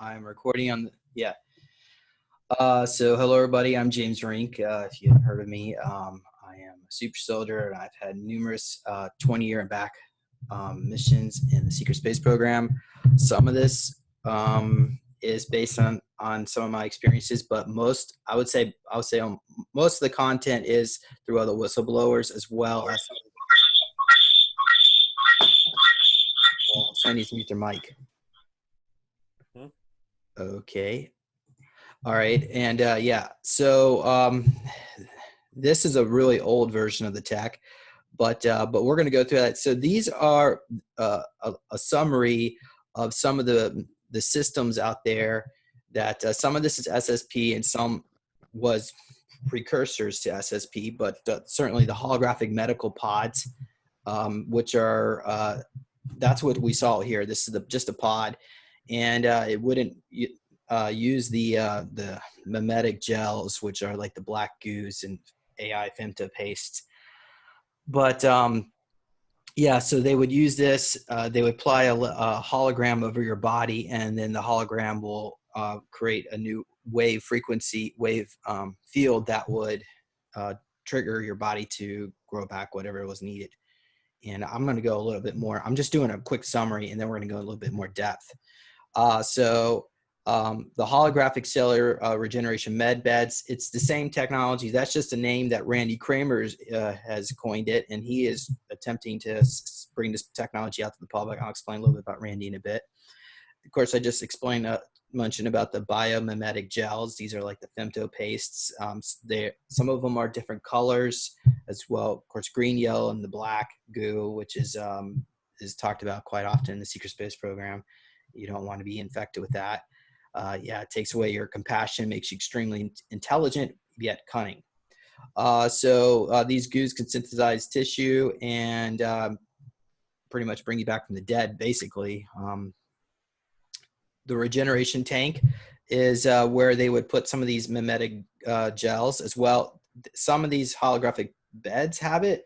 I'm recording on, yeah. So hello everybody, I'm James Rink. If you haven't heard of me, I am a super soldier and I've had numerous 20-year and back missions in the secret space program. Some of this is based on some of my experiences, but most, I would say most of the content is through other whistleblowers as well as, well, so I need to mute their mic. Okay. All right. And yeah, so this is a really old version of the tech, but we're going to go through that. So these are a summary of some of the systems out there that some of this is SSP and some was precursors to SSP, but certainly the holographic medical pods, which are, that's what we saw here. This is just a pod, and it wouldn't use the mimetic gels, which are like the black goos and AI femto pastes. But yeah, so they would use this. They would apply a hologram over your body, and then the hologram will create a new wave frequency, field that would trigger your body to grow back whatever was needed. And I'm going to go a little bit more. I'm just doing a quick summary, and then we're going to go a little bit more depth. The holographic cellular regeneration med beds, it's the same technology. That's just a name that Randy Kramer has coined it, and he is attempting to bring this technology out to the public. I'll explain a little bit about Randy in a bit. Of course, I just mentioned about the biomimetic gels. These are like the femto pastes. Some of them are different colors as well. Of course, green, yellow, and the black goo, which is talked about quite often in the secret space program. You don't want to be infected with that. Yeah, it takes away your compassion, makes you extremely intelligent, yet cunning. These goos can synthesize tissue and pretty much bring you back from the dead, basically. The regeneration tank is where they would put some of these mimetic gels as well. Some of these holographic beds have it.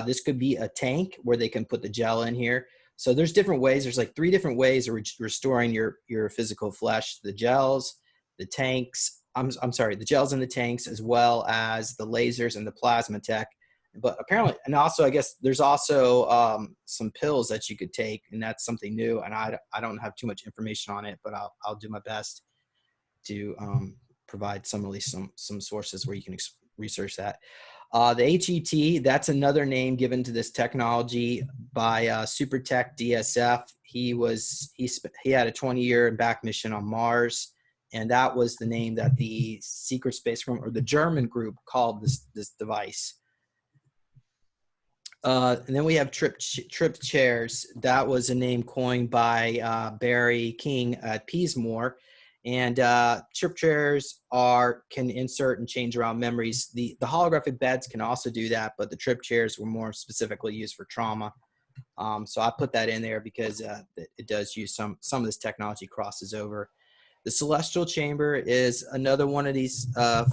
This could be a tank where they can put the gel in here. So there's different ways. There's like 3 different ways of restoring your physical flesh: the gels, the tanks. I'm sorry, the gels and the tanks, as well as the lasers and the plasma tech. But apparently, and also I guess there's also some pills that you could take, and that's something new. And I don't have too much information on it, but I'll do my best to provide some sources where you can research that. The HET, that's another name given to this technology by SuperTech DSF. He had a 20-year back mission on Mars, and that was the name that the secret space program, or the German group, called this device. And then we have trip chairs. That was a name coined by Barry King at Peasmore. And trip chairs can insert and change around memories. The holographic beds can also do that, but the trip chairs were more specifically used for trauma. So I put that in there because it does use some of this technology crosses over. The celestial chamber is another one of these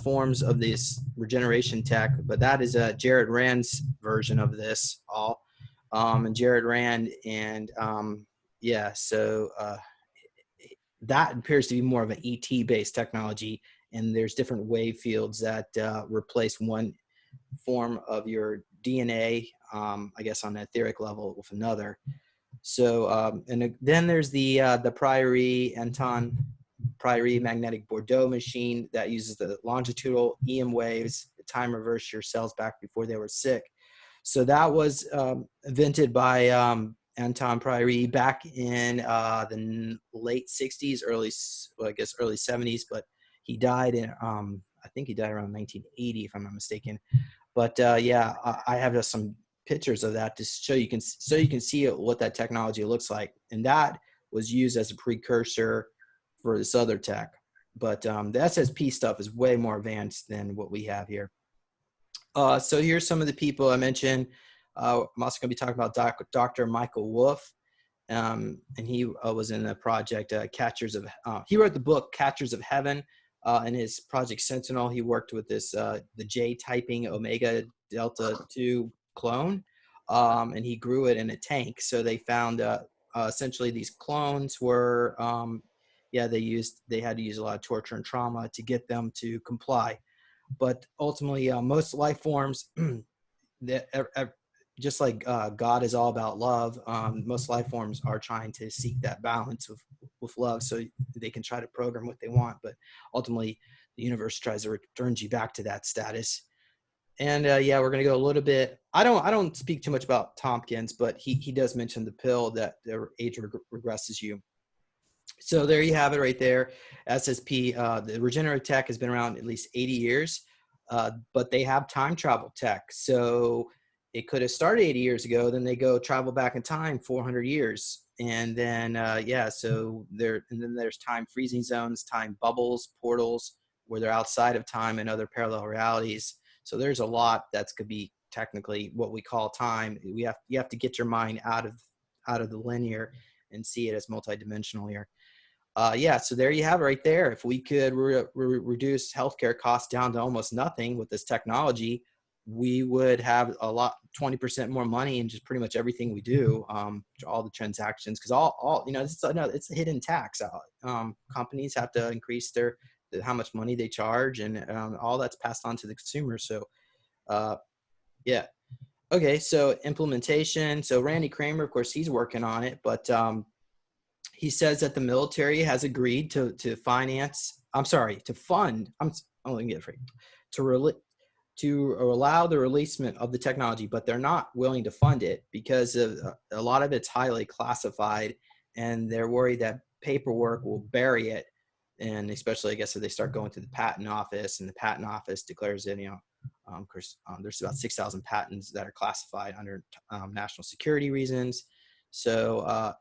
forms of this regeneration tech, but that is Jared Rand's version of this all. And Jared Rand, and yeah, so that appears to be more of an ET-based technology, and there's different wave fields that replace one form of your DNA, I guess on an etheric level, with another. So, and then there's the Priory magnetic Bordeaux machine that uses the longitudinal EM waves to time reverse your cells back before they were sick. So that was invented by Anton Priory back in the late 60s, early 70s, but he died in, I think he died around 1980, if I'm not mistaken. But yeah, I have some pictures of that to show you can see what that technology looks like. And that was used as a precursor for this other tech. But the SSP stuff is way more advanced than what we have here. So here's some of the people I mentioned. I'm also going to be talking about Dr. Michael Wolff, and he was in the project he wrote the book Catchers of Heaven. In his Project Sentinel, he worked with this the J typing Omega Delta 2 clone, and he grew it in a tank. So they found essentially these clones were yeah, they had to use a lot of torture and trauma to get them to comply. But ultimately, most life forms, that just like God is all about love, most life forms are trying to seek that balance with love, so they can try to program what they want. But ultimately, the universe tries to return you back to that status. And yeah, we're gonna go a little bit. I don't speak too much about Tompkins, but he does mention the pill that the age regresses you. So there you have it right there. SSP, the regenerative tech has been around at least 80 years, but they have time travel tech. So it could have started 80 years ago, then they go travel back in time 400 years. And then, yeah, so and then there's time freezing zones, time bubbles, portals, where they're outside of time and other parallel realities. So there's a lot that's could be technically what we call time. You have to get your mind out of the linear and see it as multidimensional here. Yeah, so there you have it right there. If we could reduce healthcare costs down to almost nothing with this technology, we would have 20% more money in just pretty much everything we do, all the transactions, because all it's a hidden tax. Companies have to increase how much money they charge, and all that's passed on to the consumer. So, yeah. Okay, so implementation. So Randy Kramer, of course, he's working on it, but he says that the military has agreed to fund. I'm only get it free to allow the releasement of the technology, but they're not willing to fund it because a lot of it's highly classified, and they're worried that paperwork will bury it. And especially, I guess, if they start going to the patent office, and the patent office declares it, of course, there's about 6,000 patents that are classified under national security reasons. So,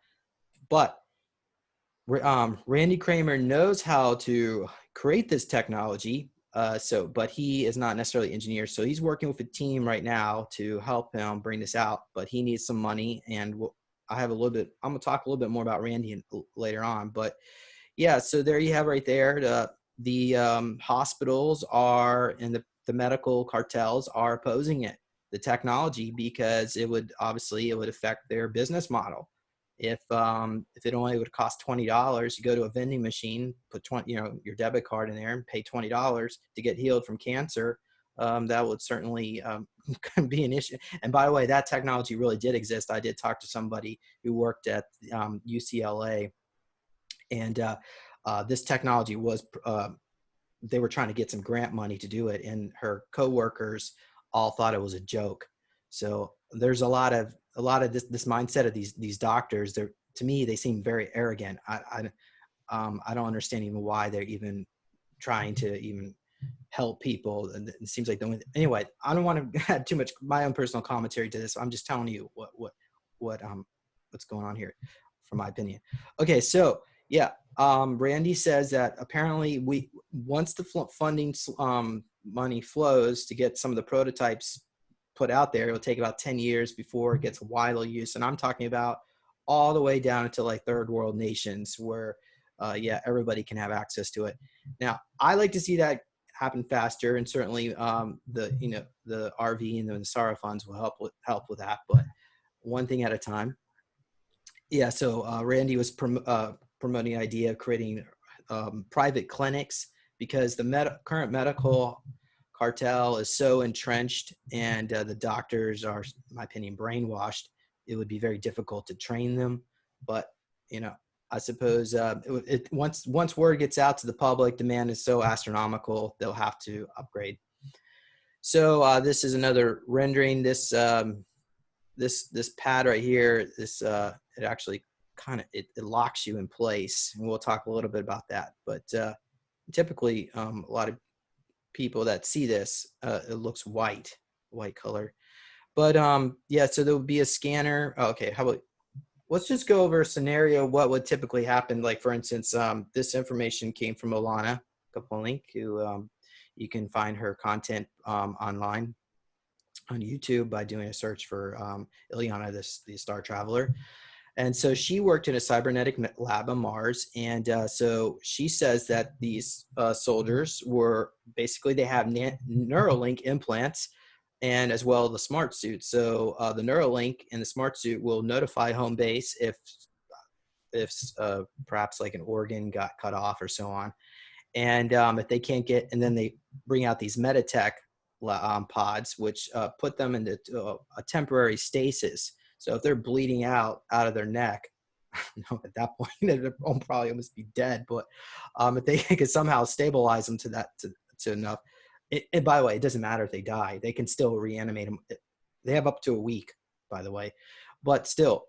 but Randy Kramer knows how to create this technology. But he is not necessarily an engineer. So he's working with a team right now to help him bring this out, but he needs some money. And I'm going to talk a little bit more about Randy later on, but yeah, so there you have right there. The hospitals and the medical cartels are opposing the technology, because it would affect their business model. If it only would cost $20, you go to a vending machine, put your debit card in there, and pay $20 to get healed from cancer. That would certainly be an issue. And by the way, that technology really did exist. I did talk to somebody who worked at UCLA, and this technology was. They were trying to get some grant money to do it, and her coworkers all thought it was a joke. So there's a lot of this mindset of these doctors. To me, they seem very arrogant. I don't understand even why they're even trying to even help people. And it seems like anyway, I don't want to add too much my own personal commentary to this. I'm just telling you what's going on here, from my opinion. Okay, so yeah, Randy says that apparently once the funding money flows to get some of the prototypes put out there, it'll take about 10 years before it gets widely used. And I'm talking about all the way down to like third world nations where, everybody can have access to it. Now, I like to see that happen faster, and certainly the RV and the SARA funds will help with that, but one thing at a time. Yeah, so Randy was promoting the idea of creating private clinics, because the current medical cartel is so entrenched, and the doctors are, in my opinion, brainwashed. It would be very difficult to train them. But I suppose once word gets out to the public, demand is so astronomical, they'll have to upgrade. So this is another rendering. This pad right here, it actually it locks you in place, and we'll talk a little bit about that. But typically, a lot of people that see this, it looks white color. But yeah, so there would be a scanner. Okay, let's just go over a scenario. What would typically happen? Like, for instance, this information came from Ilana Kapolin, who you can find her content online on YouTube by doing a search for Ileana, the Star Traveler. And so she worked in a cybernetic lab on Mars. And so she says that these soldiers they have Neuralink implants, and as well the smart suit. So the Neuralink and the smart suit will notify home base if if perhaps like an organ got cut off or so on. And if they can't get, and then they bring out these Meditech pods, which put them into a temporary stasis. So if they're bleeding out of their neck, at that point, they'll probably almost be dead. But if they could somehow stabilize them to enough, and by the way, it doesn't matter if they die; they can still reanimate them. They have up to a week, by the way, but still,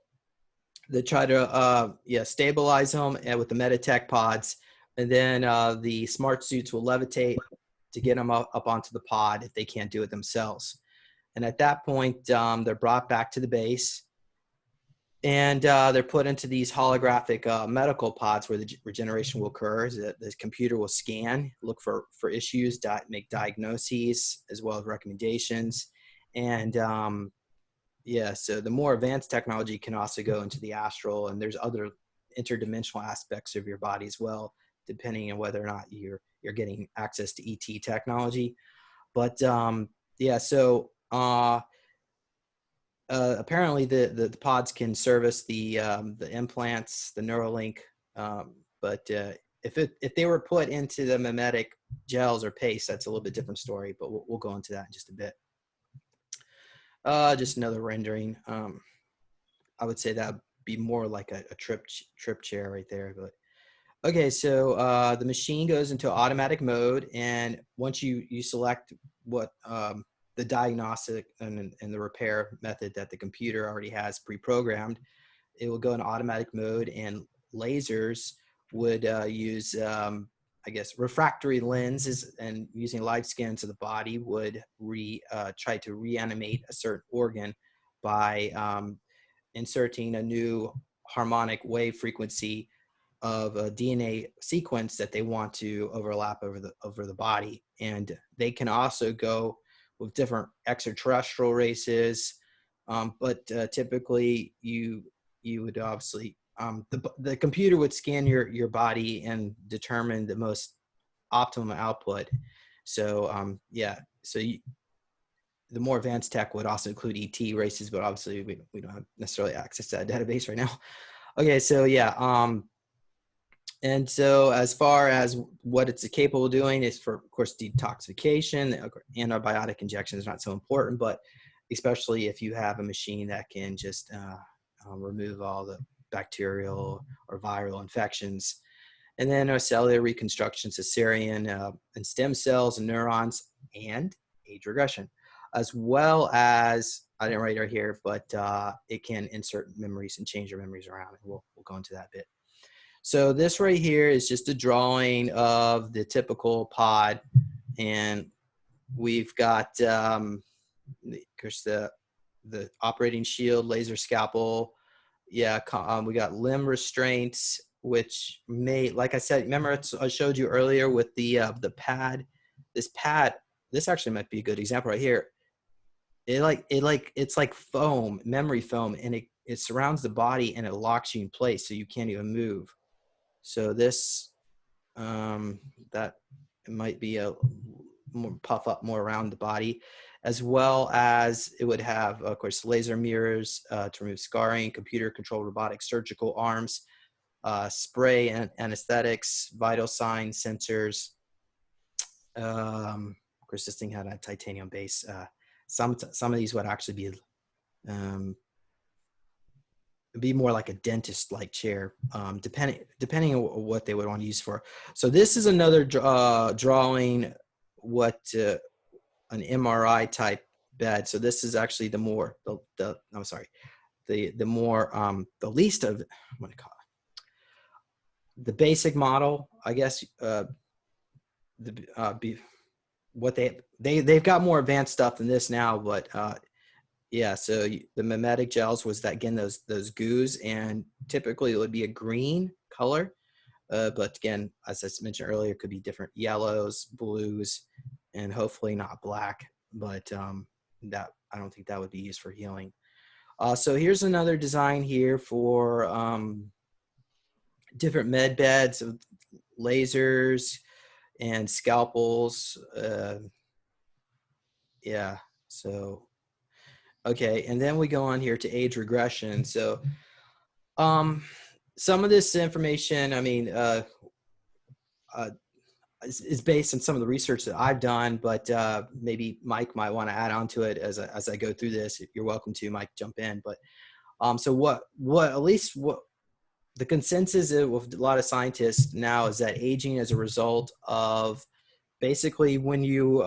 they try to stabilize them with the Meditech pods, and then the smart suits will levitate to get them up onto the pod if they can't do it themselves. And at that point, they're brought back to the base, and they're put into these holographic medical pods where the regeneration will occur. The computer will scan, look for issues, make diagnoses, as well as recommendations. And so the more advanced technology can also go into the astral, and there's other interdimensional aspects of your body as well, depending on whether or not you're getting access to ET technology. But apparently the pods can service the implants, the Neuralink, but if they were put into the mimetic gels or paste, that's a little bit different story, but we'll go into that in just a bit. Just another rendering. I would say that would be more like a trip chair right there. But okay, so the machine goes into automatic mode, and once you select what the diagnostic and the repair method that the computer already has pre-programmed, it will go in automatic mode, and lasers would use refractory lenses, and using light scans of the body would try to reanimate a certain organ by inserting a new harmonic wave frequency of a DNA sequence that they want to overlap over the body. And they can also go with different extraterrestrial races, but typically you would obviously the computer would scan your body and determine the most optimum output. So the more advanced tech would also include ET races, but obviously we don't have necessarily access to that database right now. Okay, so and so as far as what it's capable of doing is, for, of course, detoxification. Antibiotic injection is not so important, but especially if you have a machine that can just remove all the bacterial or viral infections. And then cellular reconstruction, cesarean, and stem cells and neurons, and age regression, as well as, I didn't write it right here, but it can insert memories and change your memories around. And we'll go into that a bit. So this right here is just a drawing of the typical pod, and we've got of course the operating shield, laser scalpel. We got limb restraints, which may, like I said, remember I showed you earlier with the pad. This actually might be a good example right here. It's like foam, memory foam, and it surrounds the body and it locks you in place so you can't even move. So this, that might be a more puff up more around the body, as well as it would have, of course, laser mirrors to remove scarring, computer controlled robotic surgical arms, spray and anesthetics, vital sign sensors. Of course, this thing had a titanium base. Some of these would actually be more like a dentist-like chair, depending on what they would want to use for. So this is another drawing what an MRI type bed. So this is actually the least of, what do you call it? The basic model, I guess. They've got more advanced stuff than this now, but so the mimetic gels was that, again, those goos, and typically it would be a green color, but again, as I mentioned earlier, it could be different yellows, blues, and hopefully not black, but that, I don't think that would be used for healing. So here's another design here for different med beds of lasers and scalpels. So okay, and then we go on here to age regression. So some of this information, I mean, is based on some of the research that I've done, but maybe Mike might want to add on to it as I go through this. You're welcome to, Mike, jump in. But so what at least what the consensus is with a lot of scientists now is that aging is a result of basically when you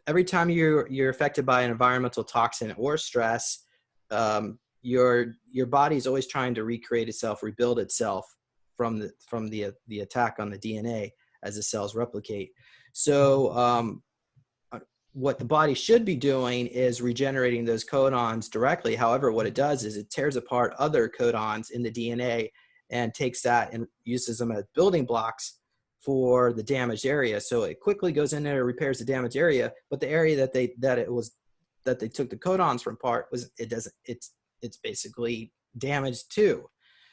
every time you're affected by an environmental toxin or stress, your body is always trying to recreate itself, rebuild itself from the attack on the DNA as the cells replicate. So what the body should be doing is regenerating those codons directly. However, what it does is it tears apart other codons in the DNA and takes that and uses them as building blocks for the damaged area. So it quickly goes in there and repairs the damaged area, but the area that they took the codons from part it's basically damaged too.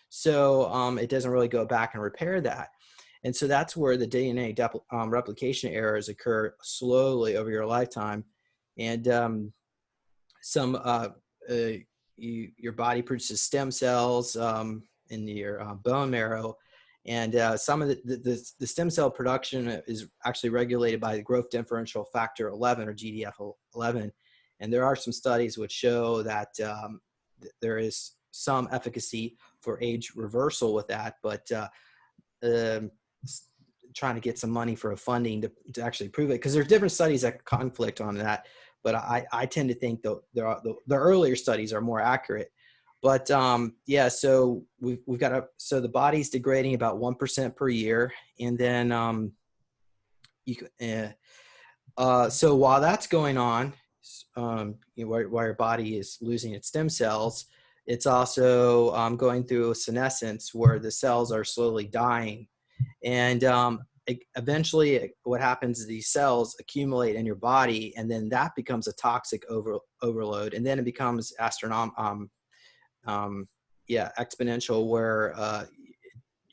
So it doesn't really go back and repair that. And so that's where the DNA replication errors occur slowly over your lifetime. And your body produces stem cells in your bone marrow. And some of the stem cell production is actually regulated by the growth differential factor 11 or GDF11. And there are some studies which show that there is some efficacy for age reversal with that, but trying to get some money for a funding to actually prove it, because there's different studies that conflict on that. But I tend to think the earlier studies are more accurate. But yeah, so we've got so the body's degrading about 1% per year, and then so while that's going on, while your body is losing its stem cells, it's also going through a senescence where the cells are slowly dying. And eventually what happens is these cells accumulate in your body, and then that becomes a toxic overload. And then it becomes exponential, where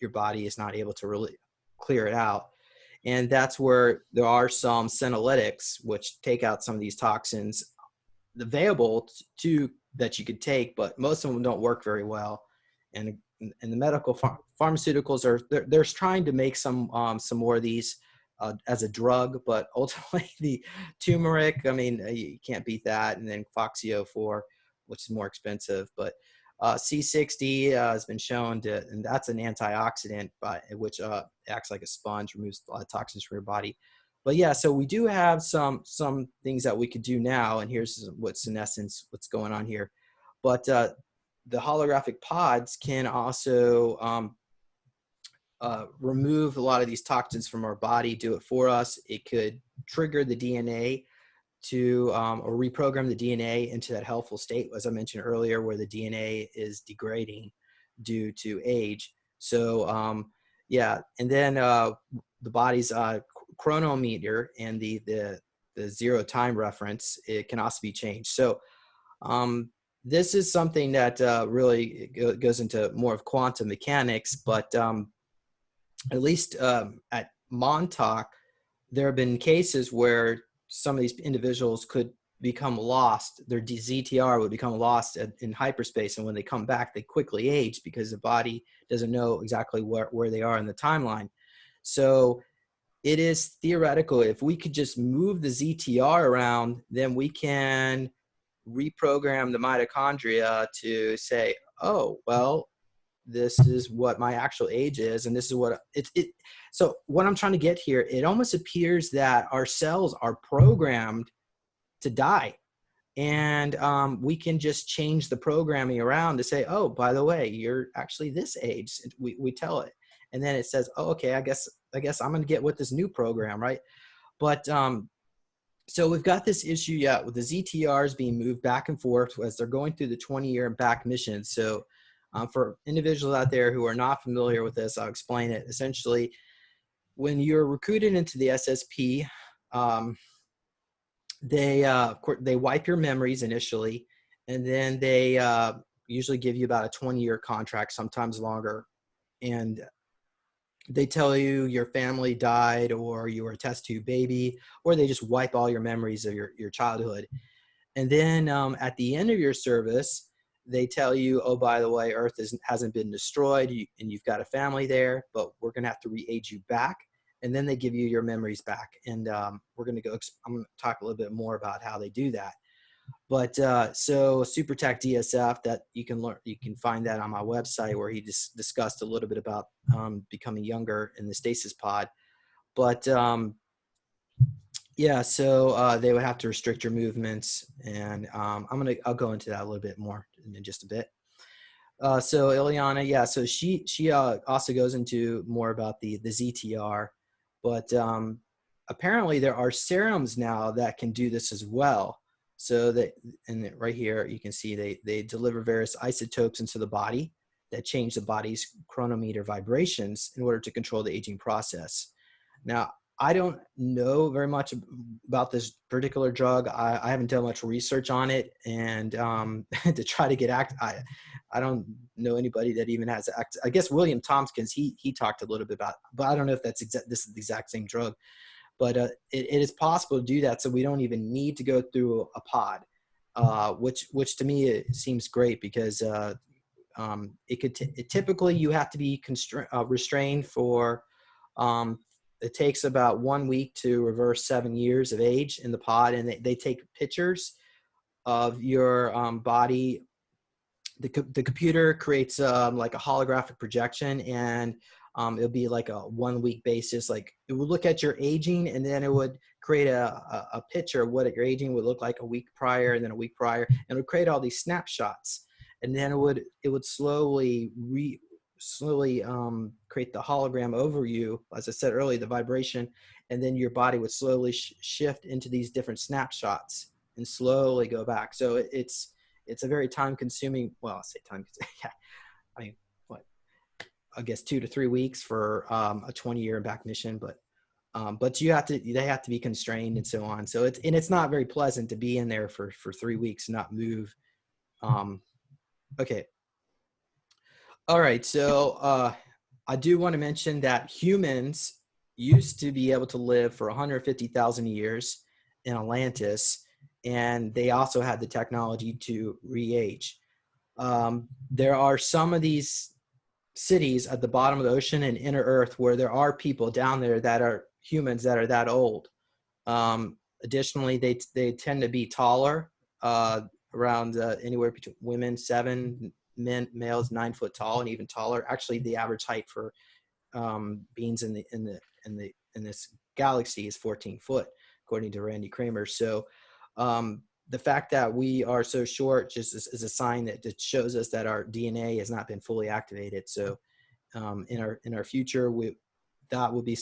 your body is not able to really clear it out. And that's where there are some senolytics, which take out some of these toxins available to that you could take, but most of them don't work very well. And the medical pharmaceuticals they're trying to make some more of these as a drug, but ultimately the turmeric, I mean, you can't beat that. And then Foxio4, which is more expensive, but C60 has been shown to, and that's an antioxidant, which acts like a sponge, removes a lot of toxins from your body. But yeah, so we do have some things that we could do now, and here's what's going on here. But the holographic pods can also remove a lot of these toxins from our body, do it for us. It could trigger the DNA to or reprogram the DNA into that healthful state, as I mentioned earlier, where the DNA is degrading due to age. So yeah, and then the body's chronometer and the zero time reference, it can also be changed. So this is something that really goes into more of quantum mechanics, but at least at Montauk, there have been cases where some of these individuals could become lost. Their ZTR would become lost in hyperspace, and when they come back, they quickly age because the body doesn't know exactly where they are in the timeline. So it is theoretical. If we could just move the ZTR around, then we can reprogram the mitochondria to say, oh, well, this is what my actual age is, and this is what so what I'm trying to get here, it almost appears that our cells are programmed to die, and we can just change the programming around to say, oh, by the way, you're actually this age. We tell it, and then it says, oh, okay, I guess I'm going to get with this new program, right? But so we've got this issue, yeah, with the ZTRs being moved back and forth as they're going through the 20-year and back missions. So for individuals out there who are not familiar with this, I'll explain it. Essentially, when you're recruited into the SSP, they wipe your memories initially, and then they usually give you about a 20-year contract, sometimes longer. And they tell you your family died, or you were a test tube baby, or they just wipe all your memories of your childhood. And then at the end of your service, they tell you, oh, by the way, Earth hasn't been destroyed, and you've got a family there, but we're going to have to re-age you back. And then they give you your memories back. And we're going to go, I'm going to talk a little bit more about how they do that. But so SuperTech DSF, that you can learn, you can find that on my website, where he just discussed a little bit about becoming younger in the stasis pod. But yeah, so they would have to restrict your movements, and I'll go into that a little bit more in just a bit. So Ileana, yeah, so she also goes into more about the ZTR, but apparently there are serums now that can do this as well. So that, and right here you can see they deliver various isotopes into the body that change the body's chronometer vibrations in order to control the aging process. Now, I don't know very much about this particular drug. I haven't done much research on it, and to try to get I don't know anybody that even has act. I guess William Tompkins, he talked a little bit about, but I don't know if this is the exact same drug. But it is possible to do that, so we don't even need to go through a pod, which to me it seems great, because typically you have to be restrained for. It takes about 1 week to reverse 7 years of age in the pod, and they take pictures of your body. The computer creates like a holographic projection, and it'll be like a 1 week basis. Like, it would look at your aging, and then it would create a picture of what your aging would look like a week prior, and then a week prior, and it would create all these snapshots. And then it would slowly create the hologram over you, as I said earlier, the vibration, and then your body would slowly shift into these different snapshots and slowly go back. So it's a very time-consuming. Well, I'll say time-consuming. Yeah, I mean, what? I guess 2 to 3 weeks for a 20-year back mission, but they have to be constrained and so on. So it's not very pleasant to be in there for 3 weeks and not move. Okay. All right. So I do want to mention that humans used to be able to live for 150,000 years in Atlantis, and they also had the technology to re-age. There are some of these cities at the bottom of the ocean and inner Earth where there are people down there that are humans that are that old. Additionally, they tend to be taller, around anywhere between women 7, males 9 foot tall, and even taller. Actually, the average height for beings in this galaxy is 14 foot, according to Randy Kramer. So the fact that we are so short just is a sign that shows us that our DNA has not been fully activated. So in our future, that will be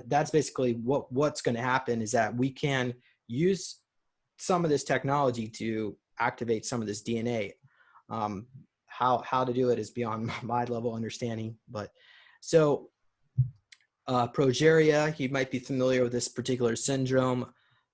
that's basically what's going to happen, is that we can use some of this technology to activate some of this DNA. How to do it is beyond my level of understanding, but so progeria, you might be familiar with this particular syndrome.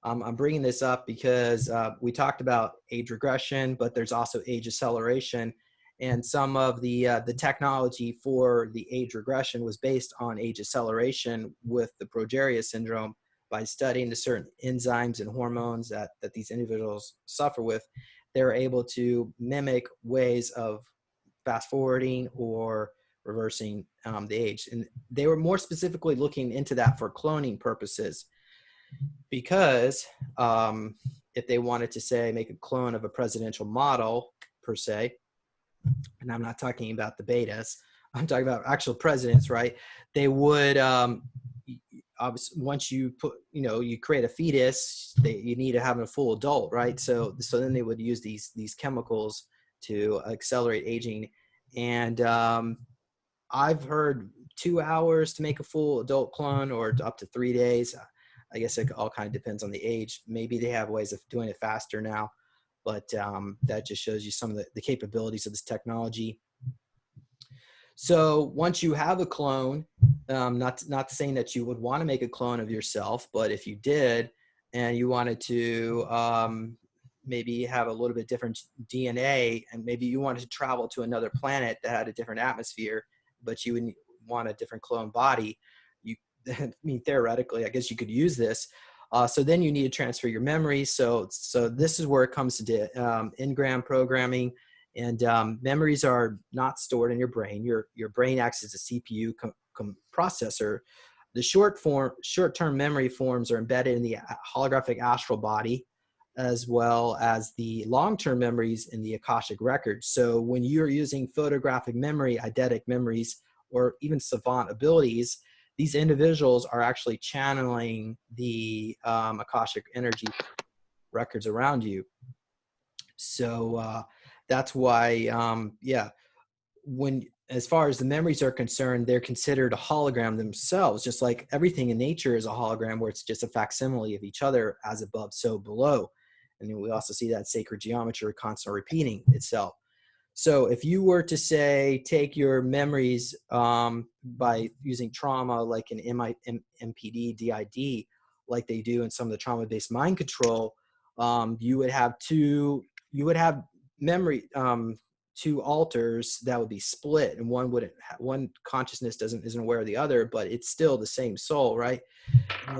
I'm bringing this up because we talked about age regression, but there's also age acceleration, and some of the technology for the age regression was based on age acceleration with the progeria syndrome. By studying the certain enzymes and hormones that these individuals suffer with, they're able to mimic ways of fast forwarding or reversing the age. And they were more specifically looking into that for cloning purposes, because if they wanted to, say, make a clone of a presidential model per se, and I'm not talking about the betas, I'm talking about actual presidents, right? They would, obviously, once you you create a fetus, you need to have a full adult, right? So then they would use these chemicals to accelerate aging. And I've heard 2 hours to make a full adult clone, or up to 3 days. I guess it all kind of depends on the age. Maybe they have ways of doing it faster now, but that just shows you some of the capabilities of this technology. So once you have a clone, not saying that you would want to make a clone of yourself, but if you did and you wanted to maybe have a little bit different DNA, and maybe you wanted to travel to another planet that had a different atmosphere, but you would want a different clone body, I mean, theoretically, I guess you could use this. So then you need to transfer your memories. So this is where it comes to engram programming. And memories are not stored in your brain. Your brain acts as a CPU processor. The short-term memory forms are embedded in the holographic astral body, as well as the long-term memories in the Akashic records. So when you're using photographic memory, eidetic memories, or even savant abilities, these individuals are actually channeling the Akashic energy records around you. So that's why, yeah, when as far as the memories are concerned, they're considered a hologram themselves, just like everything in nature is a hologram, where it's just a facsimile of each other, as above, so below. And then we also see that sacred geometry constantly repeating itself. So if you were to say, take your memories by using trauma, like an MPD, DID, like they do in some of the trauma-based mind control, you would have memory, two alters that would be split, and one consciousness isn't aware of the other, but it's still the same soul, right?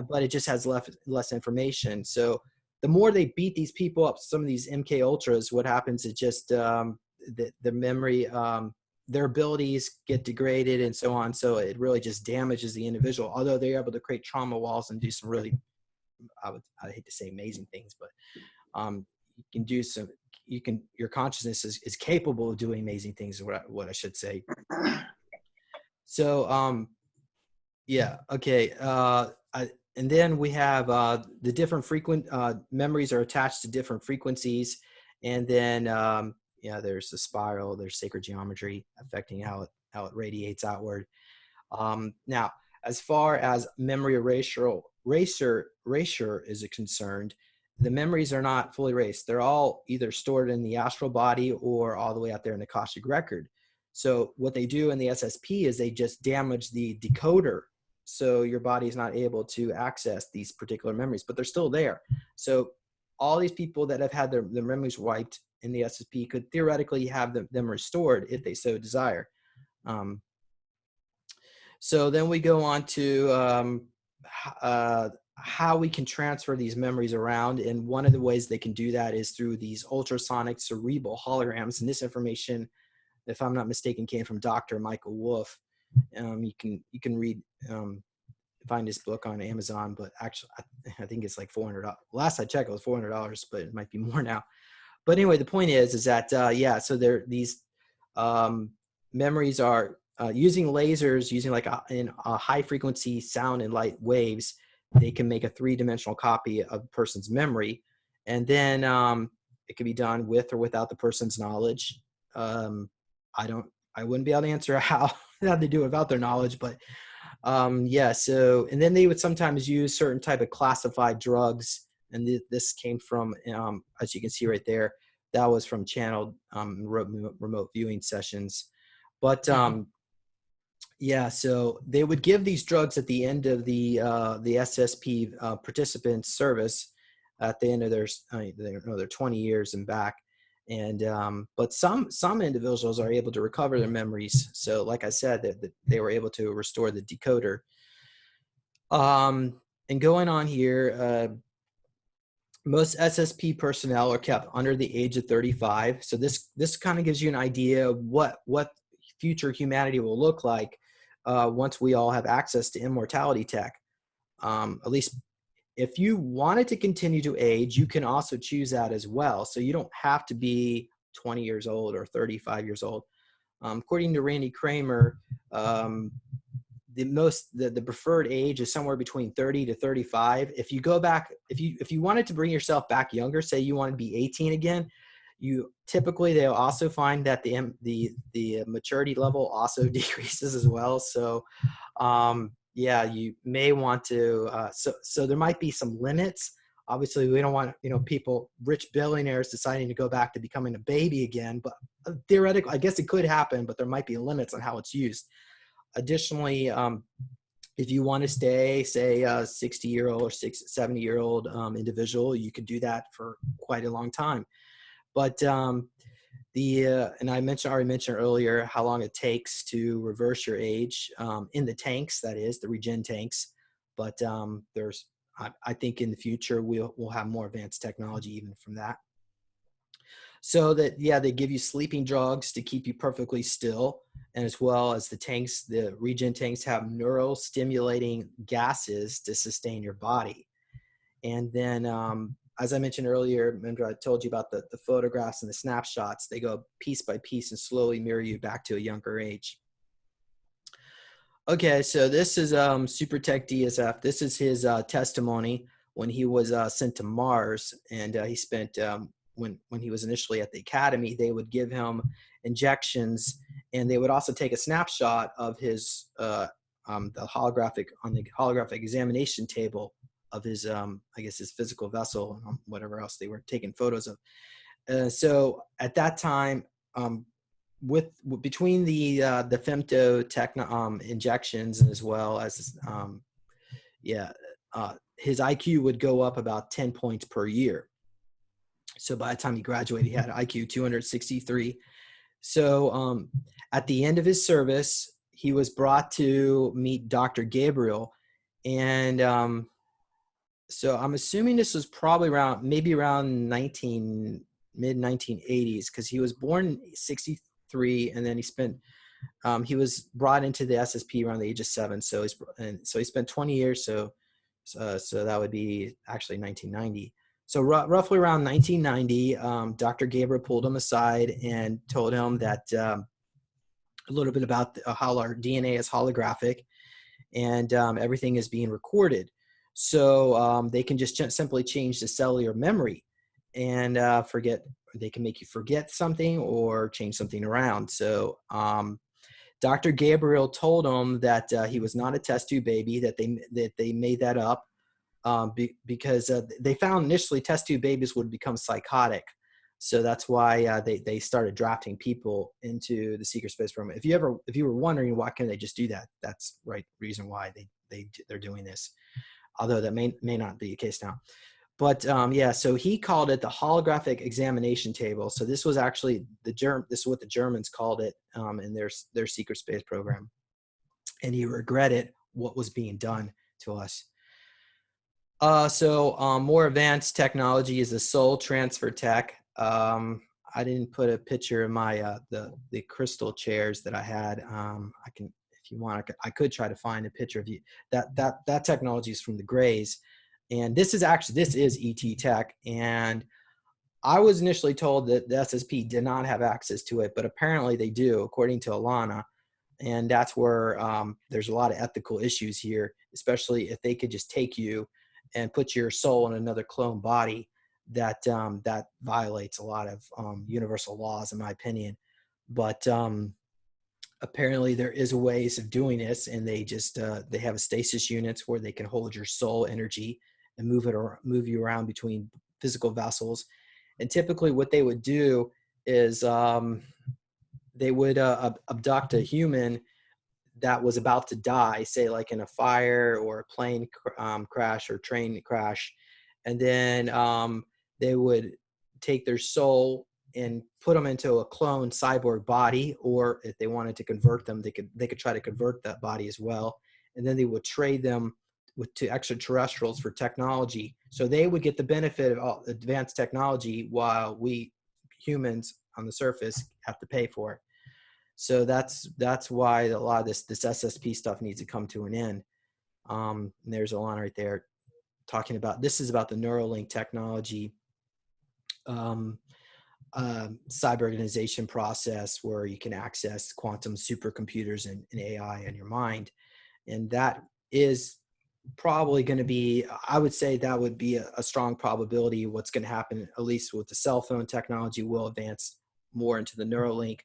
But it just has less information. So the more they beat these people up, some of these MK Ultras, what happens is just the memory, their abilities get degraded and so on. So it really just damages the individual, although they're able to create trauma walls and do some really, I hate to say amazing things, but you can do some, your consciousness is capable of doing amazing things, is what I should say. So yeah, okay. And then we have the different memories are attached to different frequencies. And then, yeah, there's the spiral, there's sacred geometry affecting how it radiates outward. Now, as far as memory erasure is concerned, the memories are not fully erased. They're all either stored in the astral body or all the way out there in the Akashic record. So what they do in the SSP is they just damage the decoder, so your body is not able to access these particular memories, but they're still there. So all these people that have had their memories wiped in the SSP could theoretically have them restored if they so desire. So then we go on to how we can transfer these memories around. And one of the ways they can do that is through these ultrasonic cerebral holograms. And this information, if I'm not mistaken, came from Dr. Michael Wolff. You can read, find his book on Amazon, but actually I think it's like $400. Last I checked, it was $400, but it might be more now. But anyway, the point is that yeah, so these memories are using lasers, using like in high frequency sound and light waves. They can make a 3-dimensional copy of a person's memory, and then it can be done with or without the person's knowledge. I wouldn't be able to answer how they do it without their knowledge, but yeah. So, and then they would sometimes use certain type of classified drugs. And this came from, as you can see right there, that was from channeled remote viewing sessions. But yeah, so they would give these drugs at the end of the SSP participant service, at the end of their 20 years and back. And but some individuals are able to recover their memories. So like I said, that they were able to restore the decoder. And going on here, most SSP personnel are kept under the age of 35. So this kind of gives you an idea of what future humanity will look like once we all have access to immortality tech. At least if you wanted to continue to age, you can also choose that as well. So you don't have to be 20 years old or 35 years old. According to Randy Kramer, the preferred age is somewhere between 30 to 35. If you go back, if you wanted to bring yourself back younger, say you want to be 18 again, they'll also find that the maturity level also decreases as well. So yeah, you may want to so there might be some limits. Obviously we don't want people, rich billionaires, deciding to go back to becoming a baby again, but theoretically I guess it could happen, but there might be limits on how it's used. Additionally, if you want to stay, say, a 60-year-old or 70-year-old individual, you could do that for quite a long time. But and I already mentioned earlier how long it takes to reverse your age in the tanks, that is, the Regen tanks. But I think in the future we'll have more advanced technology even from that. So that, yeah, they give you sleeping drugs to keep you perfectly still. And as well as the tanks, the regen tanks have neural stimulating gases to sustain your body. And then, as I mentioned earlier, remember I told you about the photographs and the snapshots, they go piece by piece and slowly mirror you back to a younger age. Okay, so this is Super Tech DSF. This is his testimony when he was sent to Mars, and he spent when he was initially at the academy. They would give him injections, and they would also take a snapshot of his the holographic examination table of his I guess his physical vessel, whatever else they were taking photos of. So at that time, between the femto injections, as well as his IQ would go up about 10 points per year. So by the time he graduated, he had IQ 263. So at the end of his service, he was brought to meet Dr. Gabriel, and so I'm assuming this was probably maybe around mid 1980s, because he was born in 63, and then he was brought into the SSP around the age of 7. So he spent 20 years. So that would be actually 1990. So roughly around 1990, Dr. Gabriel pulled him aside and told him that a little bit about how our DNA is holographic, and everything is being recorded. So they can just simply change the cellular memory and they can make you forget something or change something around. So Dr. Gabriel told him that he was not a test tube baby, that they made that up because they found initially test tube babies would become psychotic. So that's why they started drafting people into the secret space program. If you were wondering why can't they just do that, that's right reason why they're doing this. Although that may not be the case now. But yeah, so he called it the holographic examination table. So this was actually this is what the Germans called it in their secret space program. And he regretted what was being done to us. So more advanced technology is the soul transfer tech. I didn't put a picture of my the crystal chairs that I had. I can, if you want, I could try to find a picture of you. That technology is from the Greys, and this is ET tech. And I was initially told that the SSP did not have access to it, but apparently they do, according to Alana. And that's where there's a lot of ethical issues here, especially if they could just take you and put your soul in another clone body. That violates a lot of universal laws, in my opinion. But apparently there is ways of doing this, and they just they have a stasis units where they can hold your soul energy and move you around between physical vessels. And typically what they would do is they would abduct a human that was about to die, say like in a fire or a plane crash or train crash. And then they would take their soul and put them into a clone cyborg body, or if they wanted to convert them, they could try to convert that body as well. And then they would trade them to extraterrestrials for technology. So they would get the benefit of all advanced technology while we humans on the surface have to pay for it. So that's why a lot of this SSP stuff needs to come to an end. And there's a line right there talking about, this is about the Neuralink technology cyber organization process where you can access quantum supercomputers and AI in your mind. And that is probably going to be, I would say that would be a strong probability what's going to happen, at least with the cell phone technology, will advance more into the Neuralink.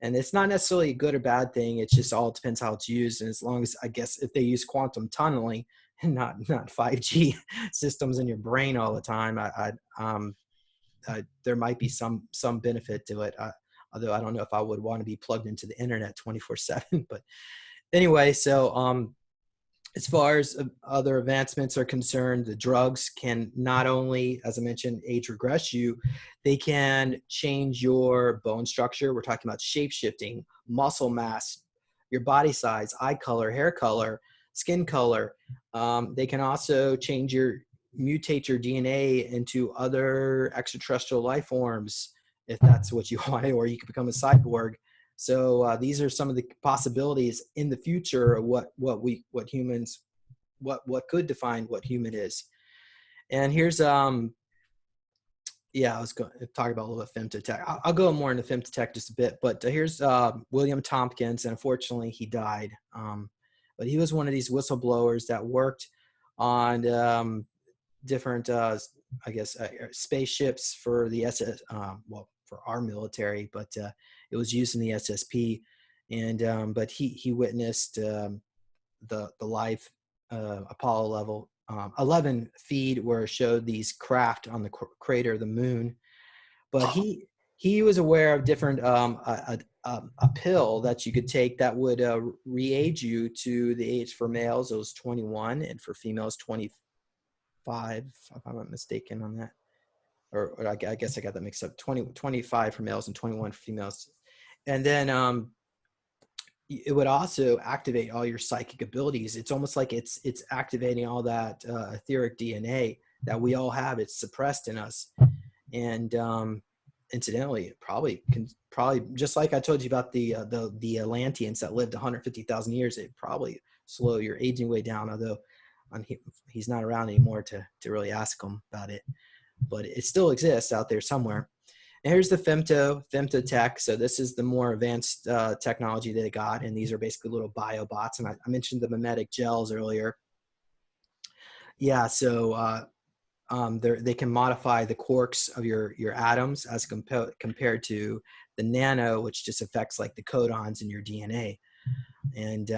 And it's not necessarily a good or bad thing. It just all depends how it's used. And as long as, I guess, if they use quantum tunneling and not 5G systems in your brain all the time, there might be some benefit to it. Although I don't know if I would want to be plugged into the internet 24/7. But anyway, so as far as other advancements are concerned, the drugs can not only, as I mentioned, age regress you, they can change your bone structure. We're talking about shape shifting, muscle mass, your body size, eye color, hair color, skin color. They can also mutate your DNA into other extraterrestrial life forms, if that's what you want, or you could become a cyborg. So these are some of the possibilities in the future of what humans, what could define what human is. And here's yeah, I was going to talk about a little bit of femtotech. I'll go more into femtotech just a bit, but here's William Tompkins, and unfortunately he died. But he was one of these whistleblowers that worked on different, I guess, spaceships for the well, for our military, but it was used in the SSP. And but he witnessed the live Apollo level 11 feed where it showed these craft on the crater of the moon. But he was aware of different a pill that you could take that would re-age you to the age. For males it was 21, and for females 25, if I'm not mistaken on that. Or I guess I got that mixed up. 25 for males and 21 for females. And then it would also activate all your psychic abilities. It's almost like it's activating all that etheric DNA that we all have. It's suppressed in us. And incidentally, it probably just like I told you about the Atlanteans that lived 150,000 years, it probably slow your aging way down, although he's not around anymore to really ask him about it. But it still exists out there somewhere. And here's the femtotech. So this is the more advanced technology they got, and these are basically little biobots. And I mentioned the mimetic gels earlier. Yeah, so they can modify the quarks of your atoms as compared to the nano, which just affects like the codons in your DNA. And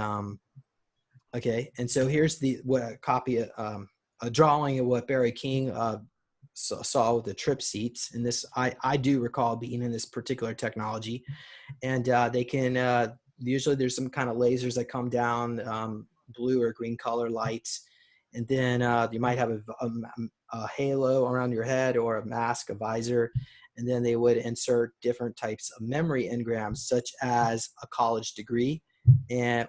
okay, and so here's a drawing of what Barry King saw with the trip seats. And this, I do recall being in this particular technology. And they can, usually there's some kind of lasers that come down, blue or green color lights. And then you might have a halo around your head, or a mask, a visor. And then they would insert different types of memory engrams, such as a college degree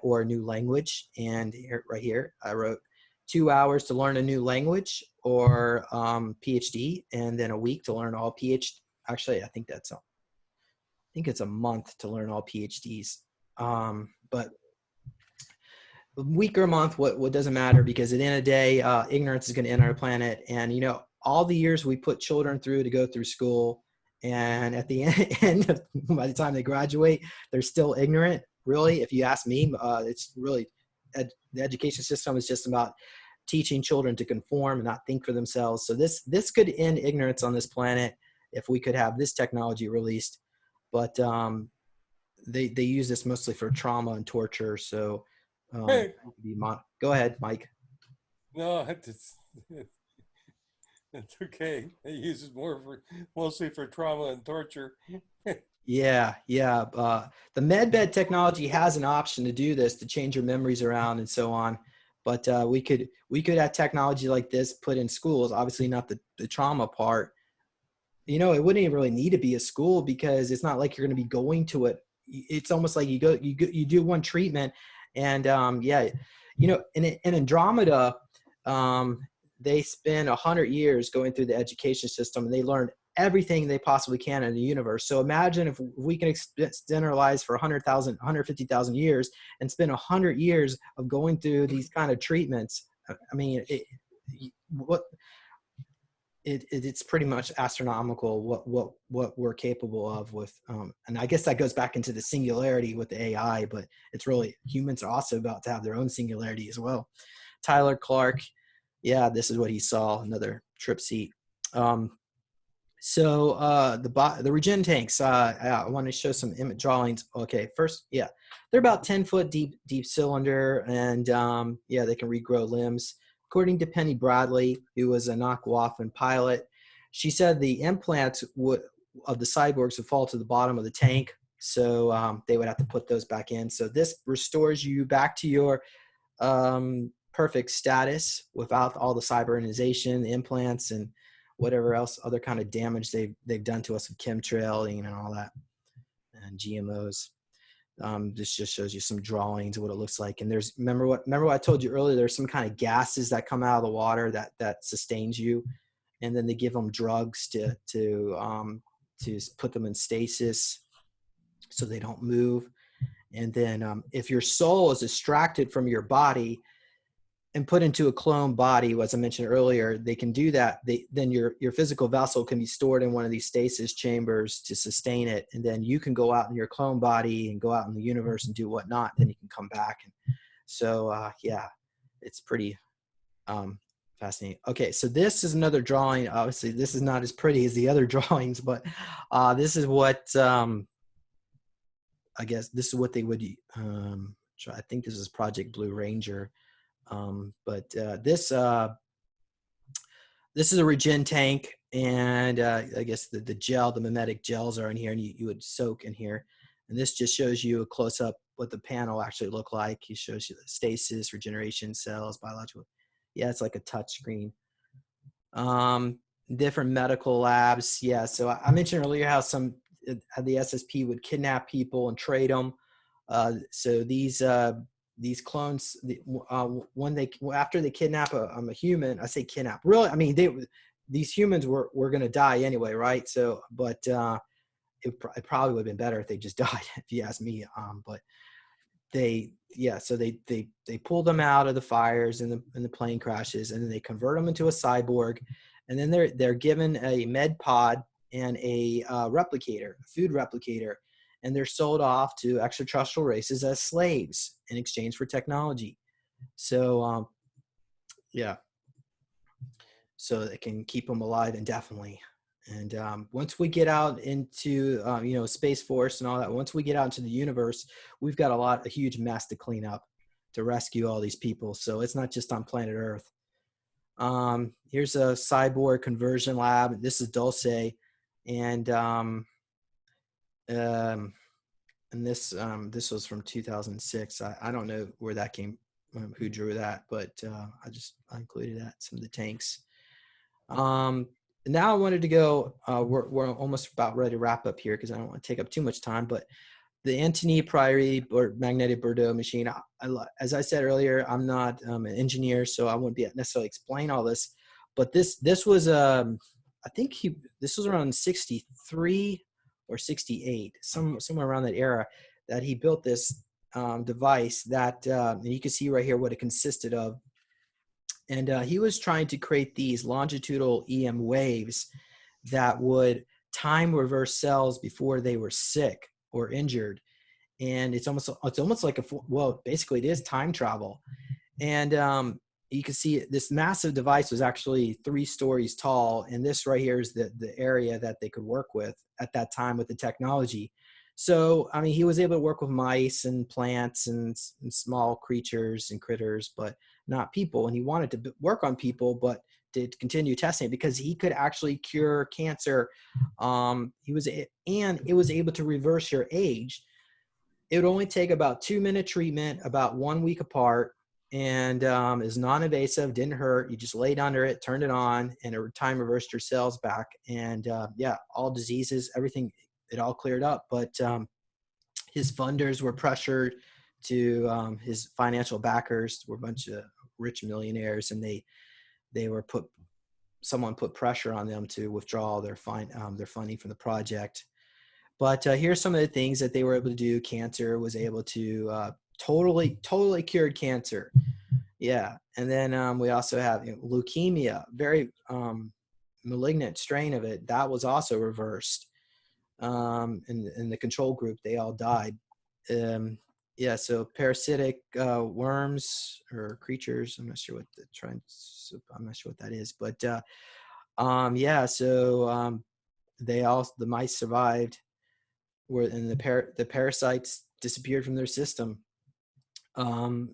or a new language. And right here, I wrote 2 hours to learn a new language, or PhD, and then a week to learn all PhD. Actually, I think it's a month to learn all PhDs. But a week or a month, what doesn't matter, because at the end of the day, ignorance is going to end our planet. And all the years we put children through to go through school, and at the end, by the time they graduate, they're still ignorant. Really, if you ask me, it's really the education system is just about teaching children to conform and not think for themselves. So this could end ignorance on this planet if we could have this technology released. But they use this mostly for trauma and torture. So go ahead, Mike. No, it's okay. They use it mostly for trauma and torture. Yeah. The medbed technology has an option to do this, to change your memories around and so on. But we could have technology like this put in schools. Obviously, not the trauma part. It wouldn't even really need to be a school, because it's not like you're going to be going to it. It's almost like you do one treatment, and yeah, in Andromeda, they spend 100 years going through the education system, and they learn everything they possibly can in the universe. So imagine if we can extend our lives for 150,000 years and spend 100 years of going through these kind of treatments. I mean, it's pretty much astronomical what we're capable of with, and I guess that goes back into the singularity with the AI, but it's really, humans are also about to have their own singularity as well. Tyler Clark, yeah, this is what he saw, another trip seat. So the Regen tanks, I want to show some image drawings. Okay, first, yeah, they're about 10-foot deep cylinder, and yeah, they can regrow limbs. According to Penny Bradley, who was a Nakwaffen pilot, she said the implants of the cyborgs would fall to the bottom of the tank, so they would have to put those back in. So this restores you back to your perfect status without all the cybernization, the implants, and whatever else other kind of damage they've done to us with chemtrailing and all that, and GMOs. This just shows you some drawings of what it looks like. And there's, remember what I told you earlier, there's some kind of gases that come out of the water that sustains you. And then they give them drugs to to put them in stasis so they don't move. And then if your soul is extracted from your body and put into a clone body, as I mentioned earlier, they can do that. Then your physical vessel can be stored in one of these stasis chambers to sustain it. And then you can go out in your clone body and go out in the universe and do whatnot. Then you can come back. And so, yeah, it's pretty fascinating. Okay, so this is another drawing. Obviously, this is not as pretty as the other drawings, but this is what I guess this is what they would try. I think this is Project Blue Ranger. But this is a Regen tank, and I guess the gel, the mimetic gels are in here, and you would soak in here. And this just shows you a close up what the panel actually looked like. It shows you the stasis, regeneration cells, biological. Yeah, it's like a touch screen. Different medical labs. Yeah, so I mentioned earlier how how the SSP would kidnap people and trade them. So these clones, after they kidnap a human, I say kidnap. Really, I mean these humans were going to die anyway, right? So, but it probably would have been better if they just died, if you ask me. But so they pull them out of the fires and the plane crashes, and then they convert them into a cyborg, and then they're given a med pod and a replicator, a food replicator, and they're sold off to extraterrestrial races as slaves in exchange for technology. So yeah, so it can keep them alive indefinitely. And once we get out into Space Force and all that, once we get out into the universe, we've got a huge mess to clean up to rescue all these people. So it's not just on planet Earth. Here's a cyborg conversion lab. This is Dulce, and this was from 2006. I don't know where that came, who drew that, but I included that, some of the tanks. Now I wanted to go, we're almost about ready to wrap up here because I don't want to take up too much time, but the Antony Priory or magnetic Bordeaux machine, as I said earlier, I'm not an engineer, so I wouldn't be necessarily explain all this, but this was, I think this was around 63 or 68, somewhere around that era, that he built this device that, and you can see right here what it consisted of. And he was trying to create these longitudinal EM waves that would time reverse cells before they were sick or injured. And it's almost like basically it is time travel. And you can see this massive device was actually 3 stories tall. And this right here is the area that they could work with at that time with the technology. So, I mean, he was able to work with mice and plants and small creatures and critters, but not people. And he wanted to work on people, but to continue testing because he could actually cure cancer. It was able to reverse your age. It would only take about 2-minute treatment, about 1 week apart, and is non-invasive, didn't hurt. You just laid under it, turned it on, and it time reversed your cells back. And all diseases, everything, it all cleared up. But his funders were pressured to, his financial backers were a bunch of rich millionaires, and someone put pressure on them to withdraw their funding from the project. But here's some of the things that they were able to do. Cancer was able to totally cured cancer. Yeah. And then we also have leukemia, very malignant strain of it. That was also reversed. In the control group, they all died. So parasitic worms or creatures, I'm not sure what that is, but the mice survived, and the parasites disappeared from their system.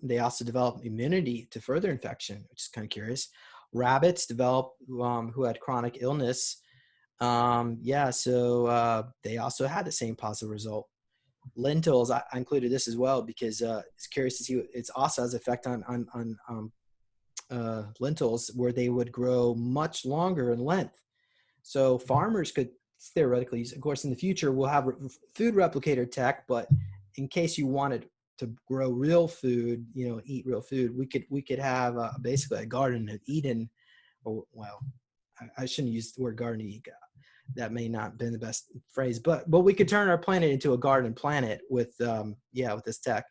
They also developed immunity to further infection, which is kind of curious. Rabbits developed who had chronic illness. They also had the same positive result. Lentils, I included this as well because it's curious to see. It's also has effect on lentils, where they would grow much longer in length. So farmers could theoretically use, of course, in the future we'll have food replicator tech, but in case you wanted to grow real food, eat real food, we could have basically a garden of Eden. I shouldn't use the word garden of Eden. that may not have been the best phrase, but we could turn our planet into a garden planet with with this tech.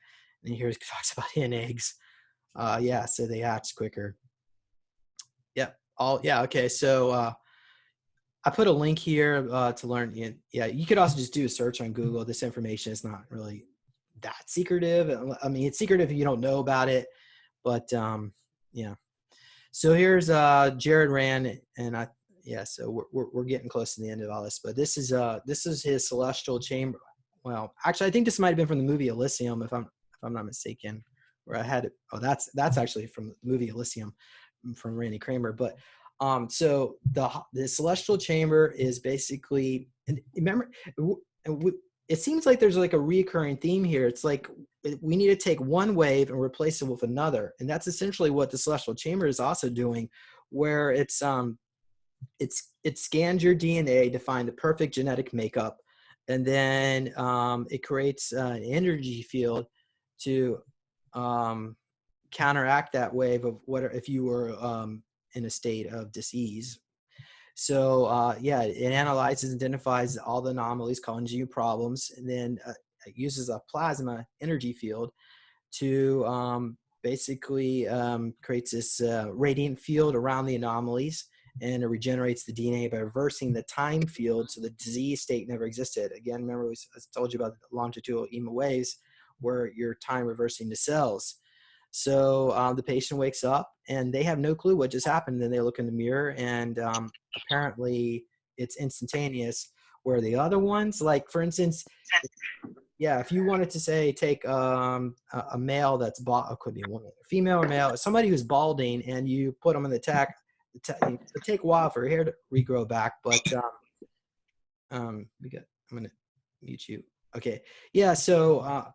And here it talks about hen eggs. So they hatch quicker. Okay. So I put a link here to learn. You could also just do a search on Google. This information is not really that secretive. I mean, it's secretive if you don't know about it, but yeah. So here's Jared Rand, and so we're getting close to the end of all this, but this is his celestial chamber. Well, actually, I think this might have been from the movie Elysium, if I'm not mistaken, where I had it. Oh, that's actually from the movie Elysium from Randy Kramer. But so the celestial chamber is basically, and remember, it seems like there's like a recurring theme here. It's like we need to take one wave and replace it with another, and that's essentially what the celestial chamber is also doing, where it scans your DNA to find the perfect genetic makeup, and then it creates an energy field to counteract that wave of what if you were in a state of disease. So it analyzes and identifies all the anomalies causing you problems, and then it uses a plasma energy field to basically creates this radiant field around the anomalies, and it regenerates the DNA by reversing the time field so the disease state never existed. Again, remember I told you about the longitudinal EMA waves where you're time reversing the cells. So the patient wakes up and they have no clue what just happened. Then they look in the mirror and apparently it's instantaneous, where the other ones, like for instance, if you wanted to say take a male that's bald, could be one female or male, somebody who's balding, and you put them in the tech, it take a while for hair to regrow back. But I'm gonna mute you. Okay, so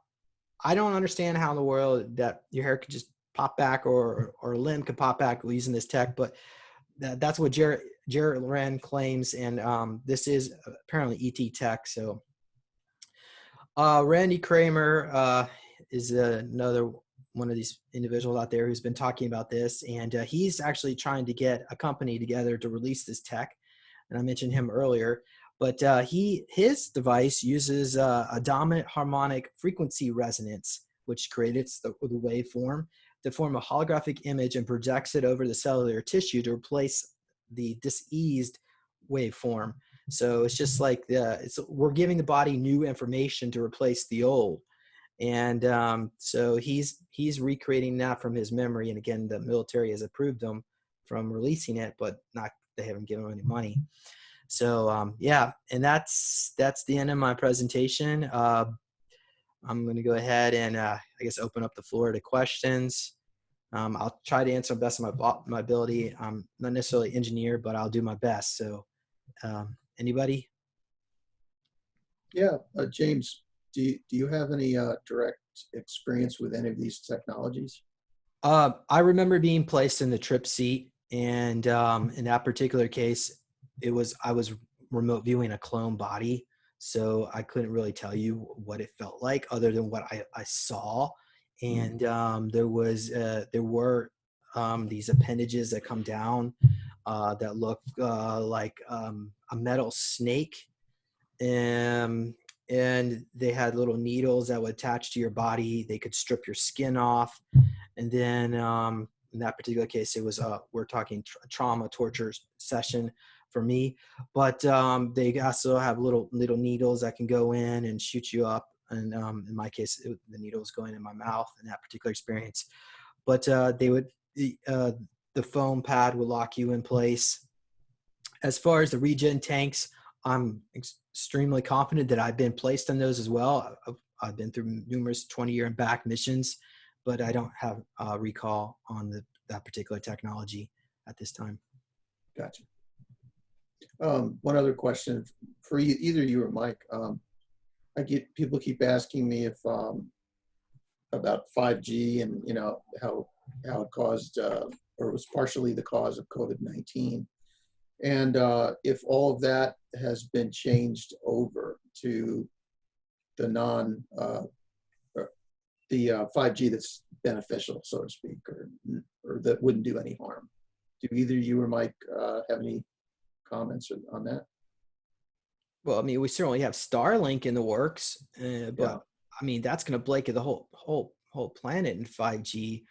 I don't understand how in the world that your hair could just pop back or a limb could pop back using this tech, but that's what Jared Wren claims, and this is apparently ET tech. So Randy Kramer is another one of these individuals out there who's been talking about this, and he's actually trying to get a company together to release this tech, and I mentioned him earlier. But his device uses a dominant harmonic frequency resonance, which creates the waveform to form a holographic image and projects it over the cellular tissue to replace the diseased waveform. So it's just like we're giving the body new information to replace the old. And so he's recreating that from his memory. And again, the military has approved him from releasing it, but they haven't given him any money. So and that's the end of my presentation. I'm going to go ahead and I guess open up the floor to questions. I'll try to answer the best of my ability. I'm not necessarily an engineer, but I'll do my best. So anybody? Yeah, James, do you have any direct experience with any of these technologies? I remember being placed in the trip seat, and in that particular case, I was remote viewing a clone body, so I couldn't really tell you what it felt like other than what I saw. And there were these appendages that come down that look like a metal snake, and they had little needles that would attach to your body. They could strip your skin off, and then in that particular case, it was we're talking trauma torture session for me, but they also have little needles that can go in and shoot you up, and in my case the needle was going in my mouth in that particular experience. But the foam pad would lock you in place. As far as the regen tanks, I'm extremely confident that I've been placed on those as well. I've been through numerous 20-year and back missions, but I don't have recall on that particular technology at this time. Gotcha. One other question for either you or Mike. People keep asking me if about 5G and how it caused or was partially the cause of COVID-19, and if all of that has been changed over to the the 5G that's beneficial, so to speak, or that wouldn't do any harm. Do either you or Mike have any comments on that? Well, I mean, we certainly have Starlink in the works, Yeah. but I mean, that's going to blanket the whole planet in 5G.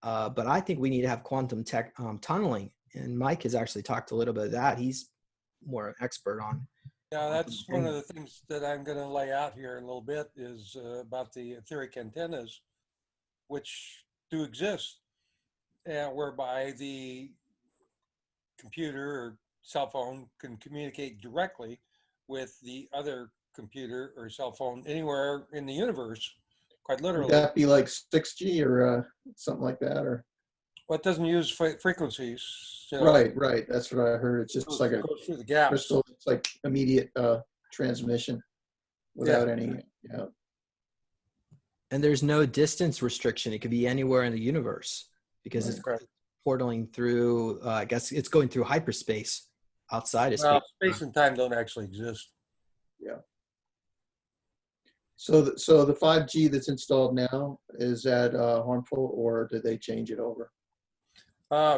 But I think we need to have quantum tech tunneling, and Mike has actually talked a little bit of that. He's more an expert on. Yeah, that's one of the things that I'm going to lay out here in a little bit is about the etheric antennas, which do exist, whereby the computer or cell phone can communicate directly with the other computer or cell phone anywhere in the universe, quite Would literally. that be like 6G or something like that? Or But it doesn't use frequencies. right. That's what I heard. It's just like a goes through the gaps. crystal. It's like immediate transmission without any. Yeah. And there's no distance restriction. It could be anywhere in the universe because it's Correct. portaling through, I guess it's going through hyperspace outside of space. Well, space and time don't actually exist. Yeah. So the 5G that's installed now, is that harmful, or did they change it over?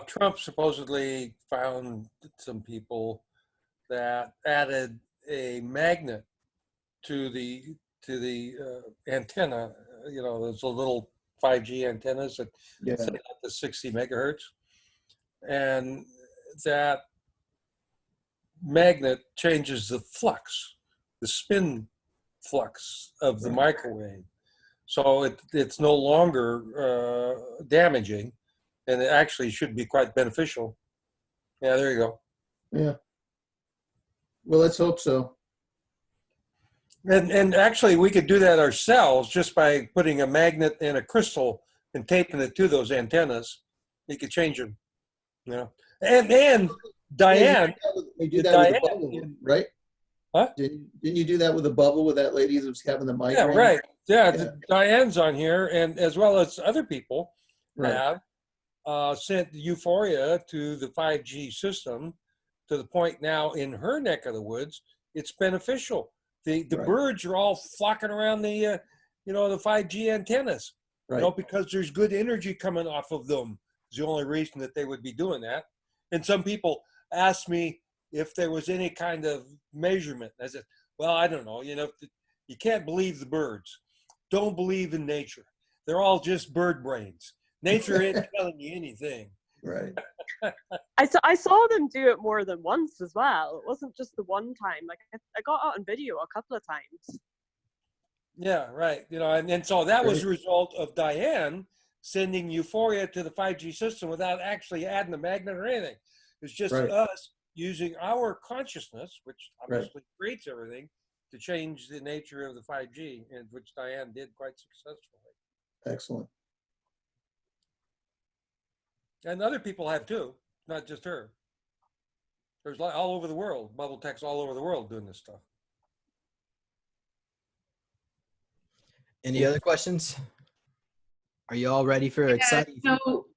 Trump supposedly found some people that added a magnet to the antenna. You know, those little 5G antennas that Yeah. set up to 60 megahertz, and that magnet changes the flux, the spin flux of the microwave. So it's no longer damaging, and it actually should be quite beneficial. Yeah, there you go. Yeah. Well, let's hope so. And actually, we could do that ourselves just by putting a magnet and a crystal and taping it to those antennas. You could change them, you know. And Diane, They do that with a bubble, right? What? Didn't you do that with a bubble with that lady that was having the migraine? yeah, right. Yeah, Yeah. Diane's on here, and as well as other people Right. have sent euphoria to the 5G system to the point now in her neck of the woods, it's beneficial. The Right. birds are all flocking around the the 5G antennas, Right. because there's good energy coming off of them. It's the only reason that they would be doing that. And some people asked me if there was any kind of measurement. I said, well, I don't know. You can't believe the birds. Don't believe in nature. They're all just bird brains. Nature ain't telling you anything. Right. I saw them do it more than once as well. It wasn't just the one time. Like I got out on video a couple of times. Yeah, right. And so that was a result of Diane sending euphoria to the 5G system without actually adding a magnet or anything. It's just Right. us using our consciousness, which obviously creates everything, to change the nature of the 5G, and which Diane did quite successfully. Excellent. And other people have too, not just her. There's all over the world, bubble techs all over the world doing this stuff. Any other questions? Are you all ready for exciting? So,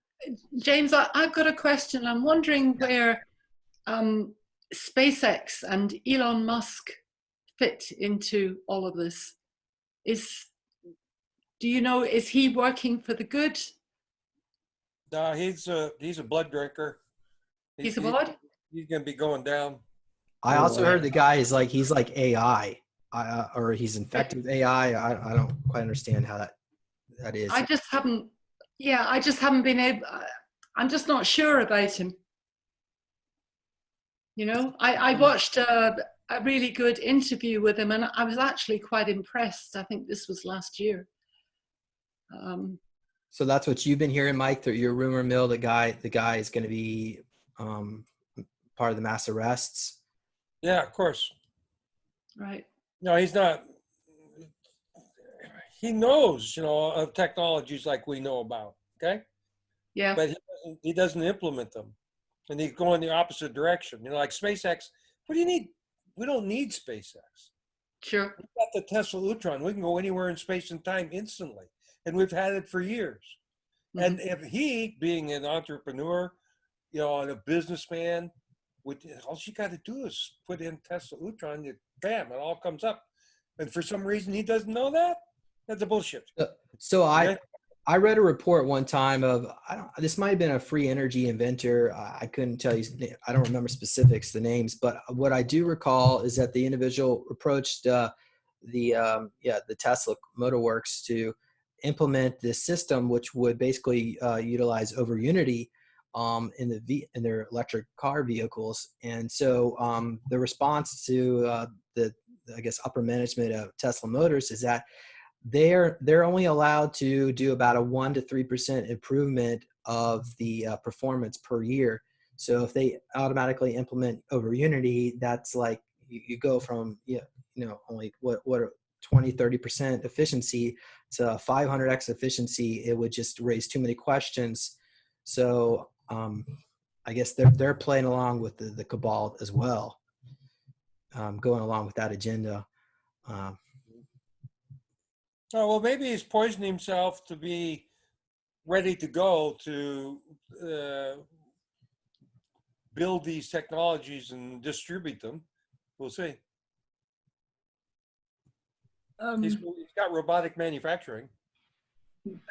James, I've got a question. I'm wondering where SpaceX and Elon Musk fit into all of this. Do you know, is he working for the good? No, he's a blood drinker. He's a what? He's going to be going down. I also heard the guy is like, he's like AI, or he's infected with AI. I don't quite understand how that is. I just haven't been able, I'm just not sure about him. I watched a really good interview with him, and I was actually quite impressed. I think this was last year. So that's what you've been hearing, Mike, through your rumor mill. The guy is going to be part of the mass arrests. Yeah, of course. Right. No, he's not. He knows, of technologies like we know about. Okay. Yeah. But he doesn't implement them, and he's going the opposite direction. Like SpaceX. What do you need? We don't need SpaceX. Sure. We've got the Tesla Utron. We can go anywhere in space and time instantly, and we've had it for years. Mm-hmm. And if he, being an entrepreneur, and a businessman, all you got to do is put in Tesla Utron, bam, it all comes up. And for some reason he doesn't know that. That's a bullshit. So I read a report one time of, this might have been a free energy inventor. I couldn't tell you, I don't remember specifics, the names, but what I do recall is that the individual approached the Tesla Motor Works to implement this system, which would basically utilize over unity in their electric car vehicles. And so the response to the, I guess, upper management of Tesla Motors is that they're only allowed to do about a 1 to 3% improvement of the performance per year. So if they automatically implement over unity, that's like you go from only what 20-30% efficiency to 500x efficiency. It would just raise too many questions. So I guess they're playing along with the cabal as well, going along with that agenda. Oh, well, maybe he's poisoned himself to be ready to go to build these technologies and distribute them. We'll see. He's got robotic manufacturing.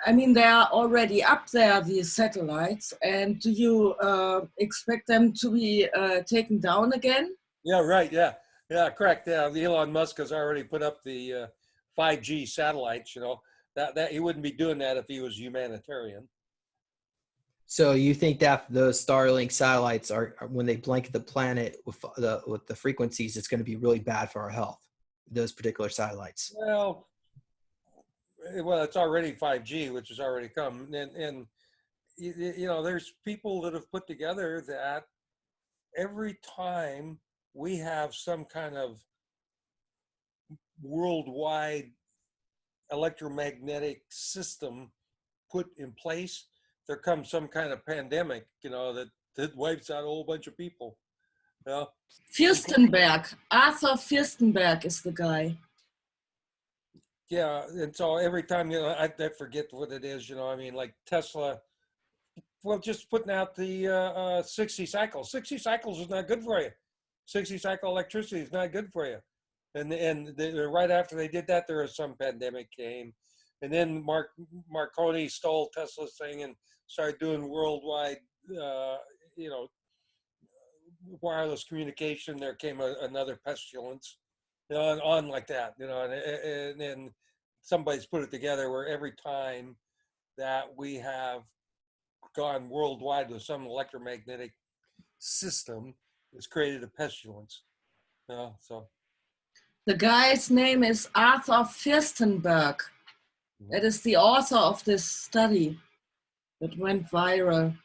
I mean, they are already up there, these satellites, and do you expect them to be taken down again? Yeah, right. Yeah, correct. Yeah, Elon Musk has already put up the 5G satellites. That he wouldn't be doing that if he was humanitarian. So you think that those Starlink satellites are when they blanket the planet with the frequencies, it's going to be really bad for our health, those particular satellites? Well, it's already 5G, which has already come, and there's people that have put together that every time we have some kind of worldwide electromagnetic system put in place, there comes some kind of pandemic, that wipes out a whole bunch of people. Fürstenberg, Arthur Fürstenberg is the guy. Yeah, and so every time, I forget what it is, like Tesla, well, just putting out the 60 cycles. 60 cycles is not good for you. 60 cycle electricity is not good for you. And right after they did that, there was some pandemic came. And then Marconi stole Tesla's thing and started doing worldwide, wireless communication. There came another pestilence, and on like that, and then somebody's put it together where every time that we have gone worldwide with some electromagnetic system, it's created a pestilence. So. The guy's name is Arthur Fürstenberg. That is the author of this study that went viral.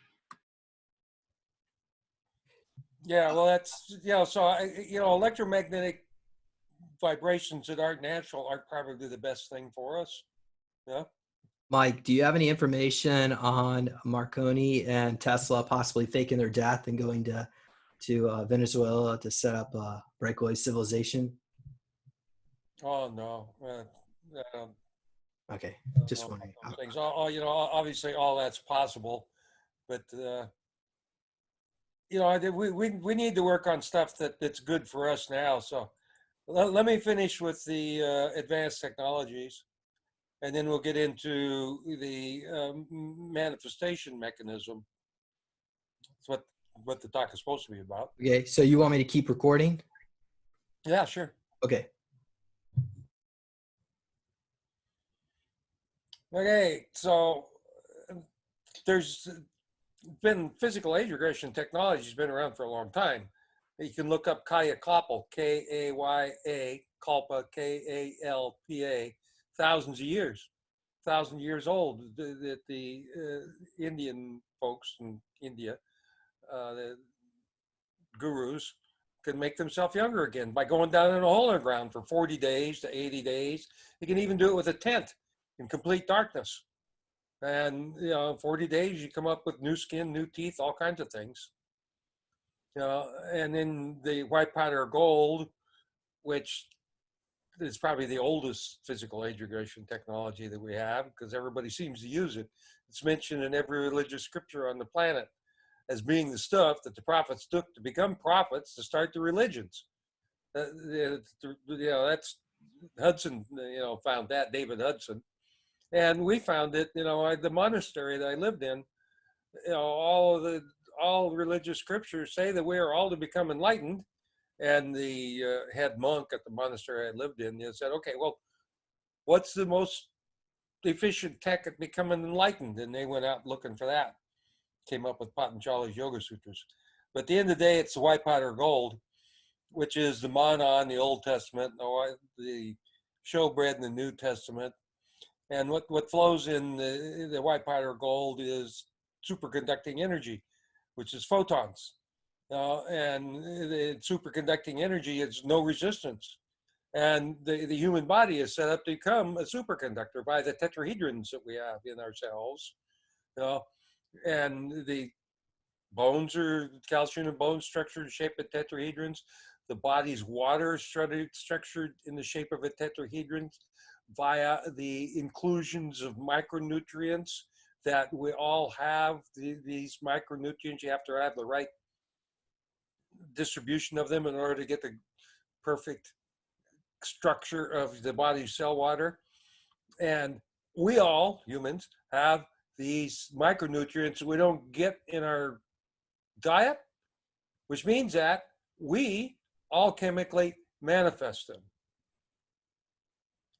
Yeah, well, that's, so, electromagnetic vibrations that aren't natural aren't probably the best thing for us. Yeah. Mike, do you have any information on Marconi and Tesla possibly faking their death and going to Venezuela to set up a breakaway civilization? Oh, no. Okay, just wondering. Things. Obviously all that's possible, but we need to work on stuff that's good for us now. So let me finish with the advanced technologies, and then we'll get into the manifestation mechanism. That's what the talk is supposed to be about. Okay, so you want me to keep recording? Yeah, sure. Okay. Okay, so there's been physical age regression technology has been around for a long time. You can look up Kaya Kalpa, Kaya Kalpa, Kalpa, thousands of years, 1,000 years old. The Indian folks in India, the gurus, can make themselves younger again by going down in a hole in the ground for 40 days to 80 days. You can even do it with a tent in complete darkness. And, 40 days, you come up with new skin, new teeth, all kinds of things. And then the white powder gold, which is probably the oldest physical age regression technology that we have because everybody seems to use it. It's mentioned in every religious scripture on the planet as being the stuff that the prophets took to become prophets to start the religions. That's Hudson, found that, David Hudson. And we found that, the monastery that I lived in, all religious scriptures say that we are all to become enlightened. And the head monk at the monastery I lived in said, okay, well, what's the most efficient tech at becoming enlightened? And they went out looking for that. Came up with Patanjali's Yoga Sutras. But at the end of the day, it's the white powder gold, which is the manna in the Old Testament, the showbread in the New Testament. And what flows in the white powder gold is superconducting energy, which is photons. And the superconducting energy is no resistance. And the human body is set up to become a superconductor by the tetrahedrons that we have in ourselves. And the bones are calcium and bone structured shaped of tetrahedrons. The body's water is structured in the shape of a tetrahedron via the inclusions of micronutrients that we all have. These micronutrients, you have to have the right distribution of them in order to get the perfect structure of the body's cell water. And we all, humans, have these micronutrients we don't get in our diet, which means that we all chemically manifest them.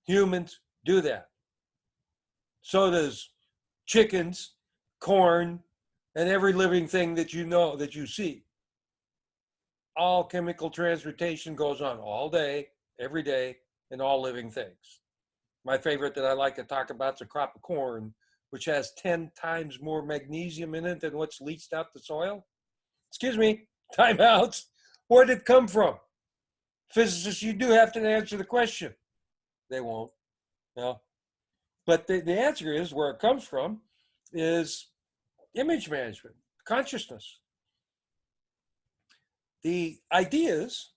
Humans do that. So does chickens, corn, and every living thing that that you see. All chemical transmutation goes on all day, every day, in all living things. My favorite that I like to talk about is a crop of corn, which has 10 times more magnesium in it than what's leached out the soil. Excuse me, timeouts. Where did it come from? Physicists, you do have to answer the question. They won't. No. But the answer is where it comes from is image management, consciousness. The ideas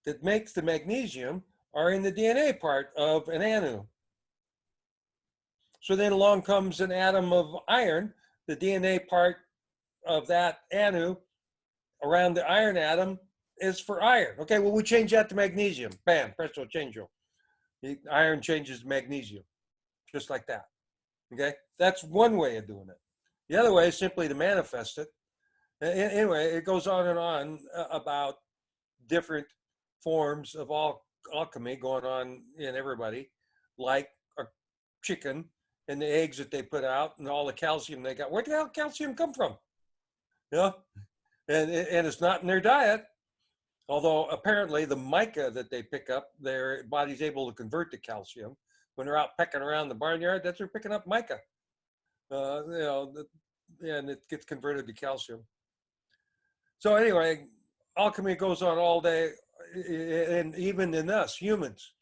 that make the magnesium are in the DNA part of an anu. So then along comes an atom of iron. The DNA part of that anu around the iron atom is for iron. Okay, well, we change that to magnesium. Bam, presto changeo. The iron changes to magnesium, just like that. Okay, that's one way of doing it. The other way is simply to manifest it. Anyway, it goes on and on about different forms of alchemy going on in everybody, like a chicken and the eggs that they put out and all the calcium they got. Where the hell calcium come from? And it's not in their diet. Although apparently the mica that they pick up, their body's able to convert to calcium. When they're out pecking around the barnyard, that's they're picking up mica. And it gets converted to calcium. So anyway, alchemy goes on all day, and even in us humans,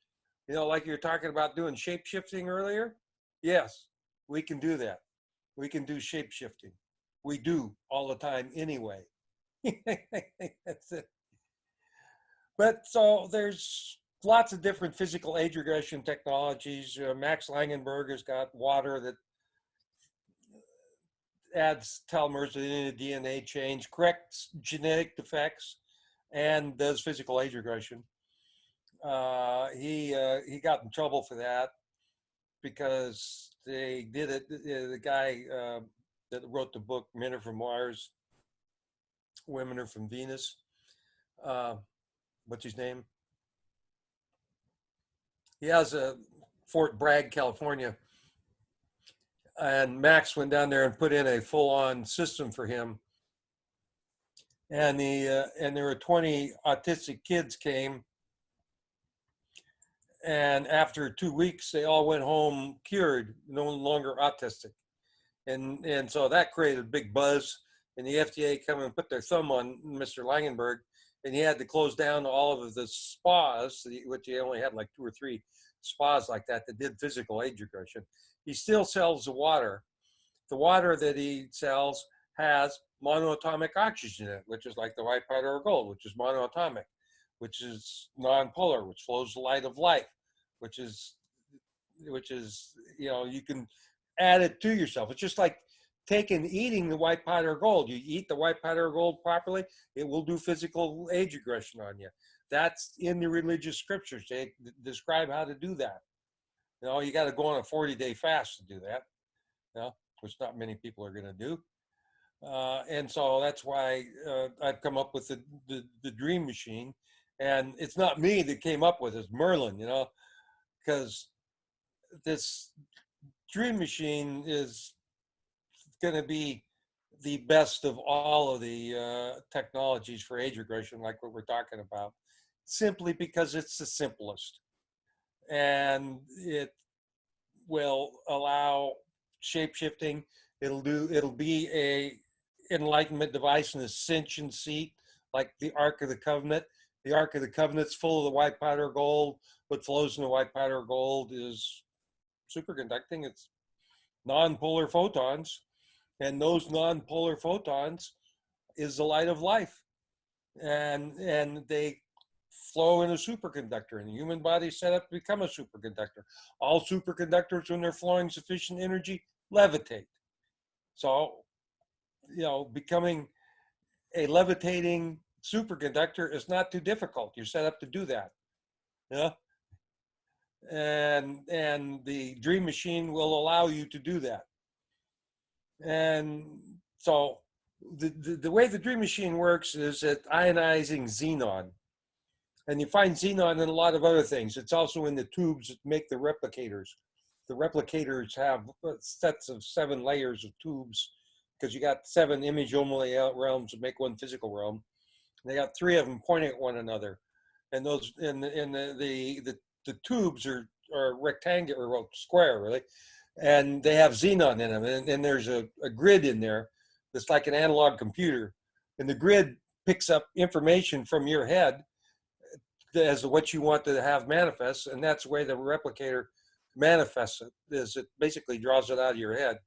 like you're talking about doing shape shifting earlier. Yes, we can do that. We can do shape shifting. We do all the time anyway. That's it. But so there's lots of different physical age regression technologies. Max Langenberg has got water that adds telomeres in a DNA change, corrects genetic defects, and does physical age regression. He got in trouble for that because they did it. The guy that wrote the book "Men Are from Mars, Women Are from Venus." What's his name? He has a Fort Bragg, California. And Max went down there and put in a full-on system for him. And there were 20 autistic kids came. And after 2 weeks, they all went home cured, no longer autistic. And so that created a big buzz. And the FDA come and put their thumb on Mr. Langenberg. And he had to close down all of the spas, which he only had like 2 or 3 spas like that did physical age regression. He still sells the water. The water that he sells has monoatomic oxygen in it, which is like the white powder of gold, which is monoatomic, which is nonpolar, which flows the light of life, which is you can add it to yourself. It's just like eating the white powder of gold. You eat the white powder of gold properly, it will do physical age regression on you. That's in the religious scriptures. They describe how to do that. You know, you got to go on a 40-day fast to do that, you know, which not many people are going to do. And so that's why I've come up with the Dream Machine. And it's not me that came up with it, it's Merlin, you know, because this Dream Machine is going to be the best of all of the technologies for age regression, like what we're talking about, simply because it's the simplest. And it will allow shape shifting. It'll be a enlightenment device in a ascension seat, like the Ark of the Covenant. The Ark of the Covenant's full of the white powder gold. What flows in the white powder gold is superconducting. It's non-polar photons, and those non-polar photons is the light of life, and they flow in a superconductor, and the human body is set up to become a superconductor. All superconductors, when they're flowing sufficient energy, levitate. So, you know, becoming a levitating superconductor is not too difficult. You're set up to do that. Yeah. And the Dream Machine will allow you to do that. And so the way the Dream Machine works is at ionizing xenon. And you find xenon in a lot of other things. It's also in the tubes that make the replicators. The replicators have sets of 7 layers of tubes, because you got 7 image-only realms that make one physical realm. And they got 3 of them pointing at one another. And those the tubes are rectangular, or well, square really, and they have xenon in them. And there's a grid in there that's like an analog computer. And the grid picks up information from your head as to what you want to have manifest, and that's the way the replicator manifests it, is it basically draws it out of your head.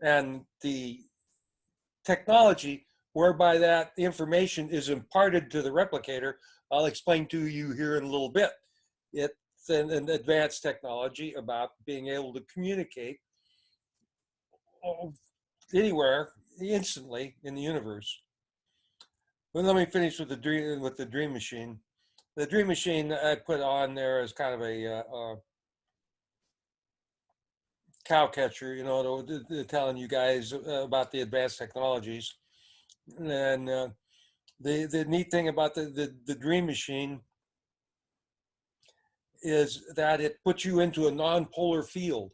And the technology whereby that information is imparted to the replicator, I'll explain to you here in a little bit. It's an advanced technology about being able to communicate anywhere, instantly in the universe. But let me finish with the Dream Machine. The Dream Machine I put on there as kind of a cow catcher, you know, telling you guys about the advanced technologies. And the neat thing about the Dream Machine is that it puts you into a non-polar field.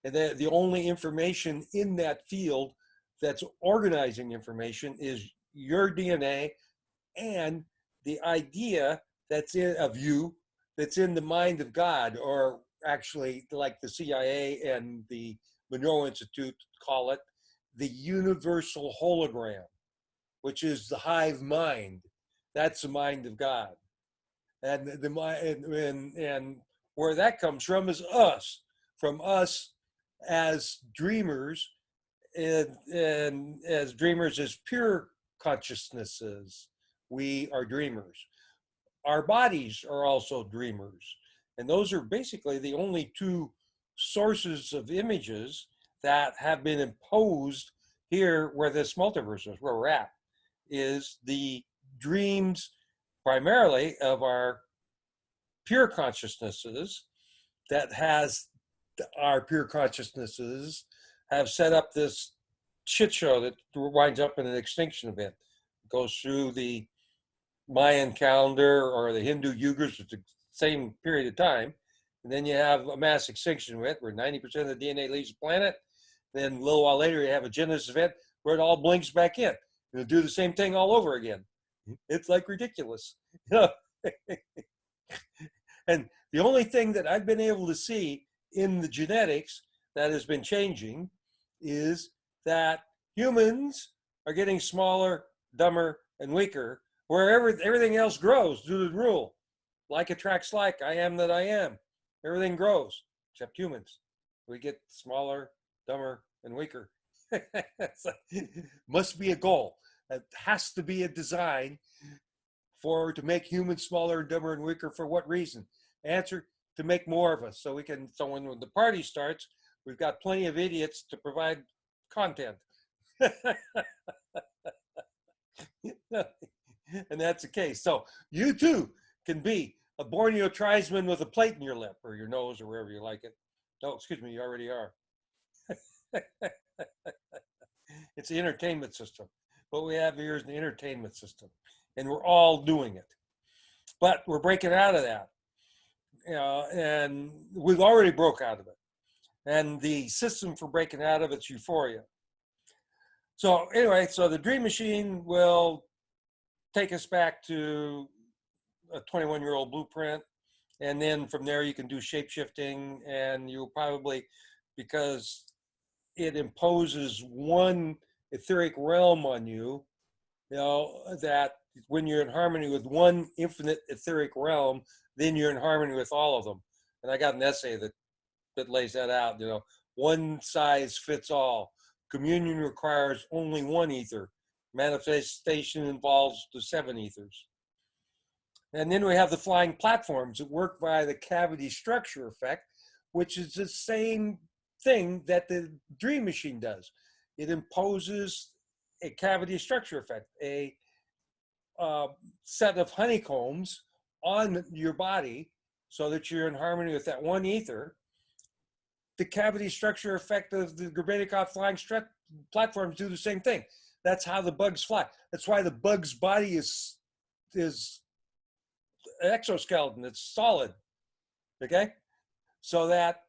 And the only information in that field that's organizing information is your DNA and the idea that's of you, that's in the mind of God, or actually like the CIA and the Monroe Institute call it, the universal hologram, which is the hive mind. That's the mind of God. And the mind, and where that comes from is us, from us as dreamers, and as dreamers, as pure consciousnesses. We are dreamers. Our bodies are also dreamers. And those are basically the only 2 sources of images that have been imposed here where this multiverse is, where we're at, is the dreams primarily of our pure consciousnesses, that has our pure consciousnesses have set up this shit show that winds up in an extinction event. It goes through the Mayan calendar or the Hindu Uyghurs at the same period of time. And then you have a mass extinction event where 90% of the DNA leaves the planet. Then a little while later, you have a Genesis event where it all blinks back in. It'll do the same thing all over again. It's like ridiculous. And the only thing that I've been able to see in the genetics that has been changing is that humans are getting smaller, dumber, and weaker, where everything else grows due to the rule. Like attracts like, I am that I am. Everything grows, except humans. We get smaller, dumber, and weaker. Must be a goal. It has to be a design to make humans smaller, dumber, and weaker. For what reason? Answer: to make more of us, so we can. So when the party starts, we've got plenty of idiots to provide content. And that's the case. So you too can be a Borneo tribesman with a plate in your lip or your nose or wherever you like it. Oh, excuse me, you already are. It's the entertainment system. What we have here is an entertainment system, and we're all doing it. But we're breaking out of that, and we've already broke out of it. And the system for breaking out of it's euphoria. So anyway, so the Dream Machine will take us back to a 21-year-old blueprint. And then from there, you can do shape-shifting, and you'll probably, because it imposes one etheric realm on you, that when you're in harmony with one infinite etheric realm, then you're in harmony with all of them. And I got an essay that lays that out, one size fits all. Communion requires only one ether. Manifestation involves the 7 ethers. And then we have the flying platforms that work by the cavity structure effect, which is the same thing that the Dream Machine does. It imposes a cavity structure effect, a set of honeycombs on your body so that you're in harmony with that one ether. The cavity structure effect of the Gorbachev flying platforms do the same thing. That's how the bugs fly. That's why the bug's body is an exoskeleton. It's solid. Okay, so that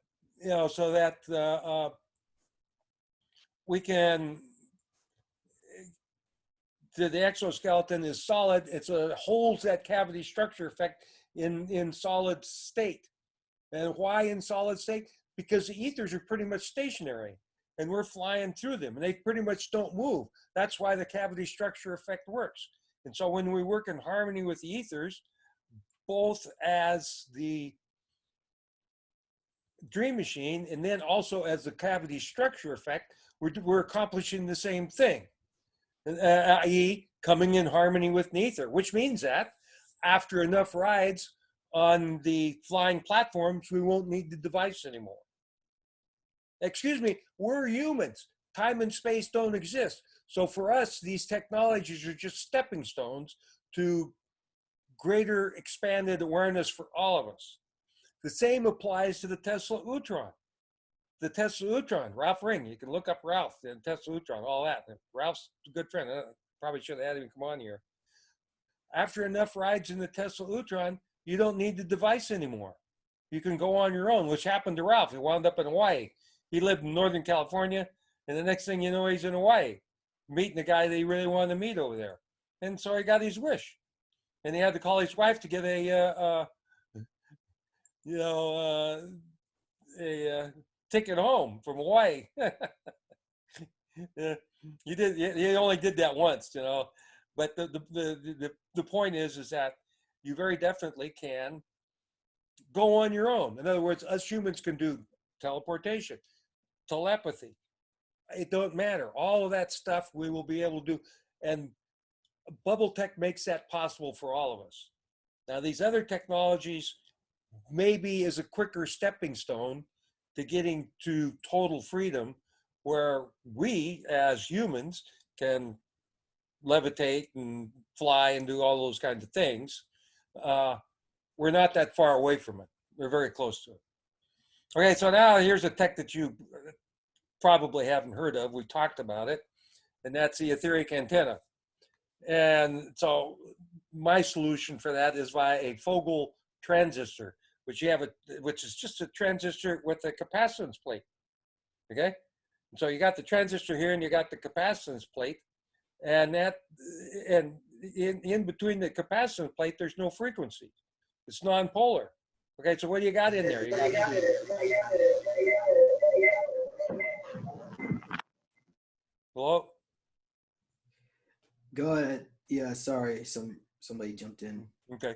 we can. The exoskeleton is solid. It holds that cavity structure effect in solid state. And why in solid state? Because the ethers are pretty much stationary, and we're flying through them, and they pretty much don't move. That's why the cavity structure effect works. And so when we work in harmony with the ethers, both as the Dream Machine and then also as the cavity structure effect, we're accomplishing the same thing, i.e. coming in harmony with the ether, which means that after enough rides on the flying platforms, we won't need the device anymore. Excuse me, we're humans. Time and space don't exist. So for us, these technologies are just stepping stones to greater expanded awareness for all of us. The same applies to the Tesla Utron. The Tesla Utron, Ralph Ring, you can look up Ralph, the Tesla Utron, all that. Ralph's a good friend. I probably should have had him come on here. After enough rides in the Tesla Utron, you don't need the device anymore. You can go on your own, which happened to Ralph. He wound up in Hawaii. He lived in Northern California, and the next thing you know, he's in Hawaii, meeting the guy that he really wanted to meet over there. And so he got his wish. And he had to call his wife to get a ticket home from Hawaii. He only did that once, But the point is that you very definitely can go on your own. In other words, us humans can do teleportation, telepathy. It don't matter. All of that stuff we will be able to do. And Bubble Tech makes that possible for all of us. Now, these other technologies maybe is a quicker stepping stone to getting to total freedom, where we as humans can levitate and fly and do all those kinds of things. We're not that far away from it. We're very close to it. Okay, so now here's a tech that you probably haven't heard of. We talked about it, and that's the etheric antenna. And so my solution for that is via a Fogel transistor, which is just a transistor with a capacitance plate. Okay, and so you got the transistor here, and you got the capacitance plate, and in between the capacitance plate, there's no frequency. It's non-polar. Okay, so what do you got in there? Hello? Go ahead. Yeah, sorry, somebody jumped in. Okay.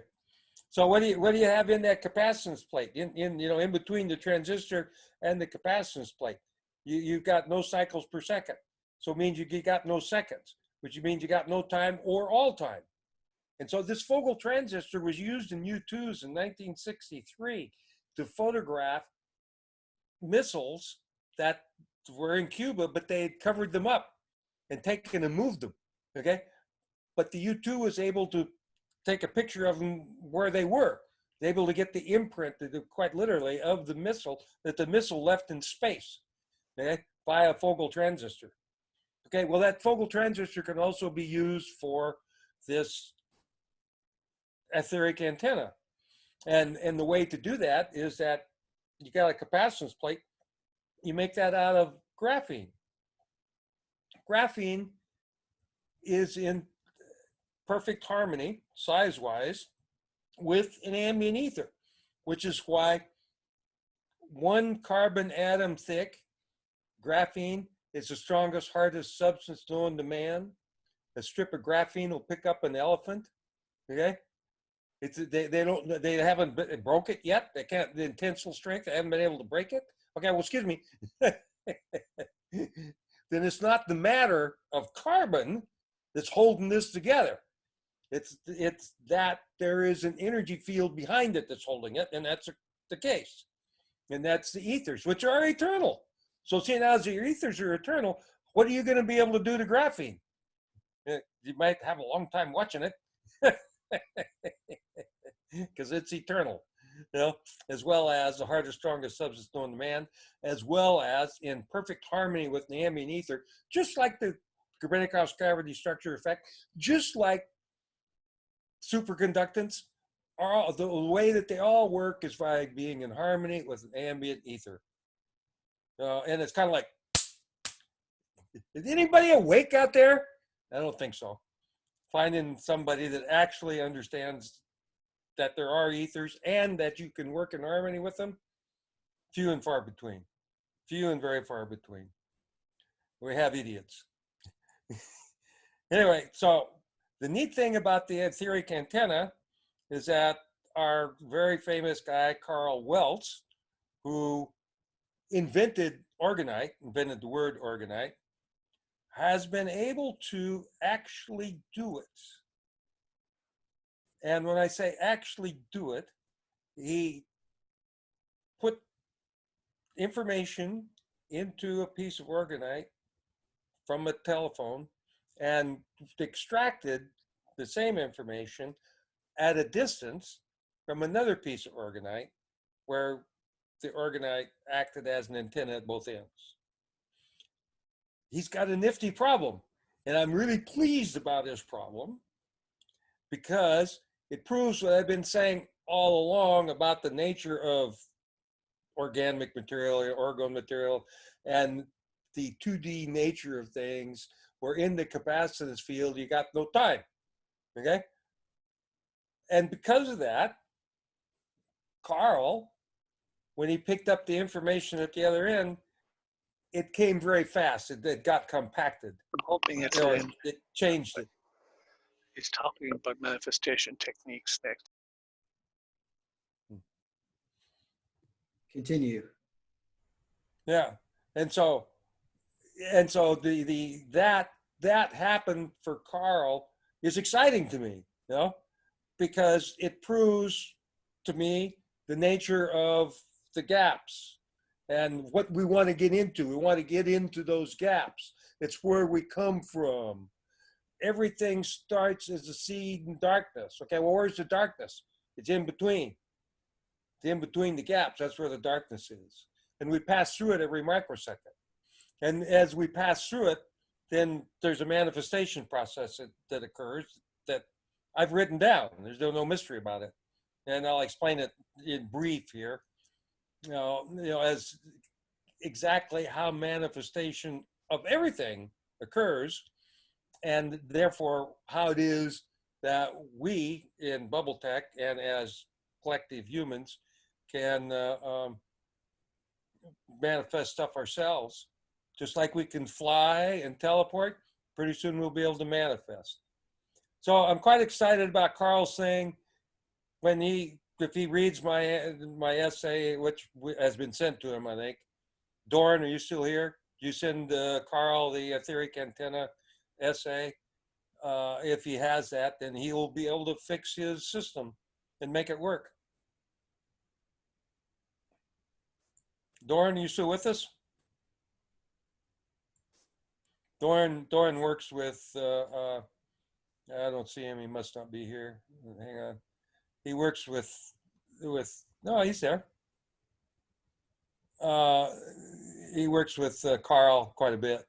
So what do you have in that capacitance plate? In between the transistor and the capacitance plate, you've got no cycles per second. So it means you got no seconds, which means you got no time or all time. And so this Fogel transistor was used in U-2s in 1963 to photograph missiles that were in Cuba, but they had covered them up and taken and moved them. Okay, but the U-2 was able to take a picture of them where they were. able to get the imprint, quite literally, of the missile that the missile left in space, okay, via a focal transistor. Okay, well, that focal transistor can also be used for this etheric antenna. And the way to do that is that you got a capacitance plate, you make that out of graphene. Graphene is in perfect harmony, size-wise, with an ambient ether, which is why 1 carbon atom thick graphene is the strongest, hardest substance known to man. A strip of graphene will pick up an elephant. Okay, they haven't broke it yet. They can't, the tensile strength. They haven't been able to break it. Okay, well, excuse me. Then it's not the matter of carbon that's holding this together. It's that there is an energy field behind it that's holding it, and that's the case. And that's the ethers, which are eternal. So see, now as your ethers are eternal, what are you going to be able to do to graphene? You might have a long time watching it because it's eternal, you know, as well as the hardest, strongest substance known to man, as well as in perfect harmony with the ambient ether, just like the Copernicus gravity structure effect, just like superconductance. Are the way that they all work is by being in harmony with an ambient ether. And it's kind of like, is anybody awake out there? I don't think so. Finding somebody that actually understands that there are ethers and that you can work in harmony with them, few and far between. Few and very far between. We have idiots. Anyway, so the neat thing about the etheric antenna is that our very famous guy, Carl Weltz, who invented the word orgonite, has been able to actually do it. And when I say actually do it, he put information into a piece of orgonite from a telephone and extracted the same information at a distance from another piece of orgonite where the orgonite acted as an antenna at both ends. He's got a nifty problem, and I'm really pleased about his problem because it proves what I've been saying all along about the nature of organic material or orgone material and the 2D nature of things, where in the capacitance field you got no time, okay? And because of that, Carl, when he picked up the information at the other end, it came very fast. It got compacted. I'm hoping it's it changed it. He's talking about manifestation techniques next. Continue. Yeah, and so that happened for Carl is exciting to me, you know, because it proves to me the nature of the gaps and what we want to get into. We want to get into those gaps. It's where we come from. Everything starts as a seed in darkness. Okay, well, where's the darkness? It's in between. It's in between the gaps. That's where the darkness is. And we pass through it every microsecond. And as we pass through it, then there's a manifestation process that occurs that I've written down. There's no mystery about it. And I'll explain it in brief here. You know, as exactly how manifestation of everything occurs, and therefore how it is that we in bubble tech and as collective humans can manifest stuff ourselves. Just like we can fly and teleport, pretty soon we'll be able to manifest. So I'm quite excited about Carl's thing. If he reads my essay, which has been sent to him, I think. Doran, are you still here? You send Carl the etheric antenna essay. If he has that, then he will be able to fix his system and make it work. Doran, are you still with us? Doran works with, I don't see him, he must not be here. Hang on. He works with no, he's there. He works with Carl quite a bit.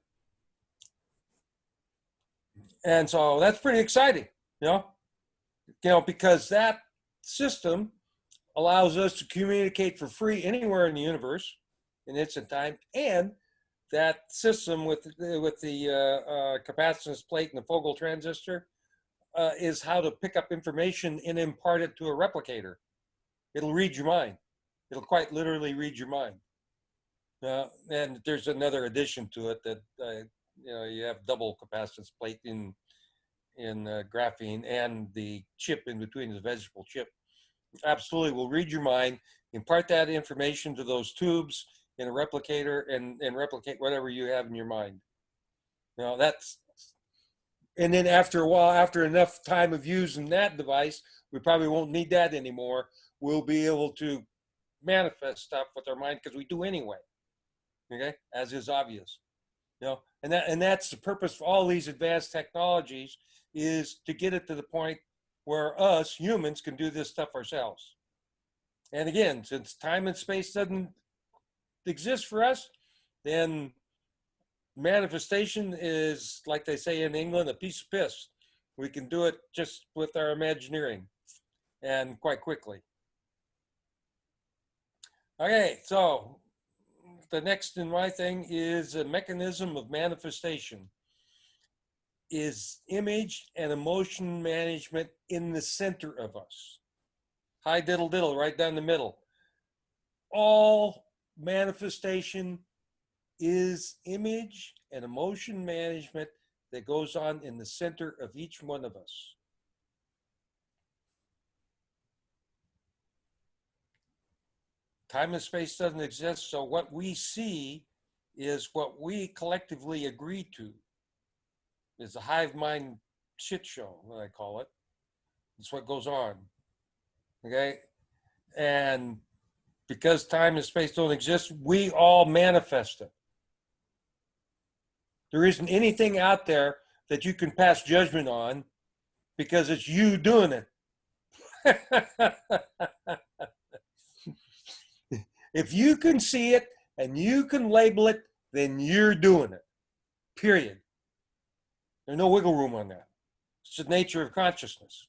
And so that's pretty exciting, because that system allows us to communicate for free anywhere in the universe in instant time. And that system with the capacitance plate and the Fogel transistor is how to pick up information and impart it to a replicator. It'll read your mind. It'll quite literally read your mind. And there's another addition to it that you have double capacitance plate in graphene, and the chip in between, the vegetable chip, absolutely will read your mind, impart that information to those tubes in a replicator, and replicate whatever you have in your mind. And then after a while, after enough time of using that device, we probably won't need that anymore. We'll be able to manifest stuff with our mind, because we do anyway. Okay, as is obvious. And that's the purpose for all these advanced technologies, is to get it to the point where us humans can do this stuff ourselves. And again, since time and space doesn't exist for us, then manifestation is, like they say in England, a piece of piss. We can do it just with our imagineering, and quite quickly. Okay, so the next in my thing is a mechanism of manifestation. Is image and emotion management in the center of us. Hi diddle diddle, right down the middle. All manifestation is image and emotion management that goes on in the center of each one of us. Time and space doesn't exist, so what we see is what we collectively agree to. It's a hive mind shit show, what I call it. It's what goes on. Okay? And because time and space don't exist, we all manifest it. There isn't anything out there that you can pass judgment on, because it's you doing it. If you can see it and you can label it, then you're doing it. Period. There's no wiggle room on that. It's the nature of consciousness.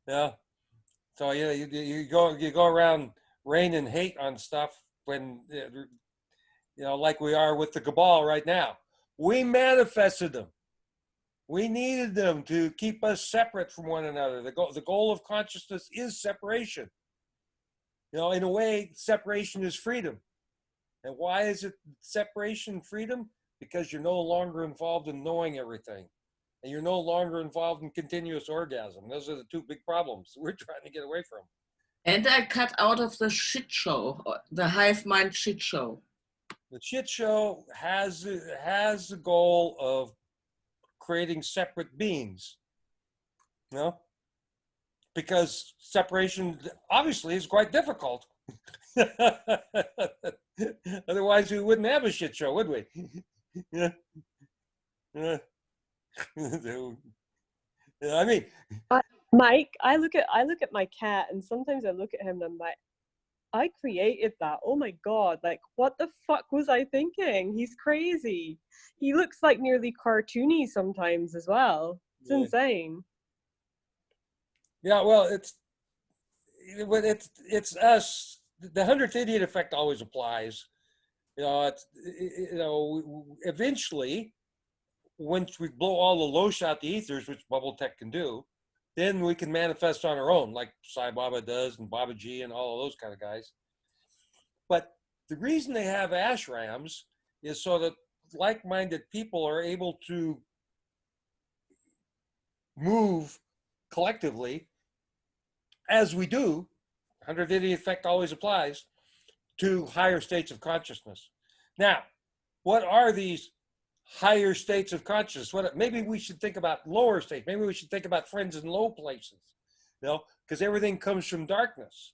So you go around raining hate on stuff when like we are with the cabal right now. We manifested them. We needed them to keep us separate from one another. The goal of consciousness is separation. In a way, separation is freedom. And why is it separation freedom? Because you're no longer involved in knowing everything. And you're no longer involved in continuous orgasm. Those are the two big problems we're trying to get away from. And I cut out of the shit show, the hive mind shit show. The shit show has the goal of creating separate beings. Because separation obviously is quite difficult. Otherwise we wouldn't have a shit show, would we? I mean, Mike, I look at my cat, and sometimes I look at him and I'm like, I created that. Oh my God, like what the fuck was I thinking? He's crazy. He looks like nearly cartoony sometimes as well. It's insane. Yeah, well, it's us. The 100th idiot effect always applies. Eventually, once we blow all the low shot the ethers, which bubble tech can do, then we can manifest on our own, like Sai Baba does and Baba G and all of those kind of guys. But the reason they have ashrams is so that like-minded people are able to move collectively, as we do. 100th idiot effect always applies to higher states of consciousness. Now, what are these higher states of consciousness? Maybe we should think about lower states. Maybe we should think about friends in low places, because everything comes from darkness.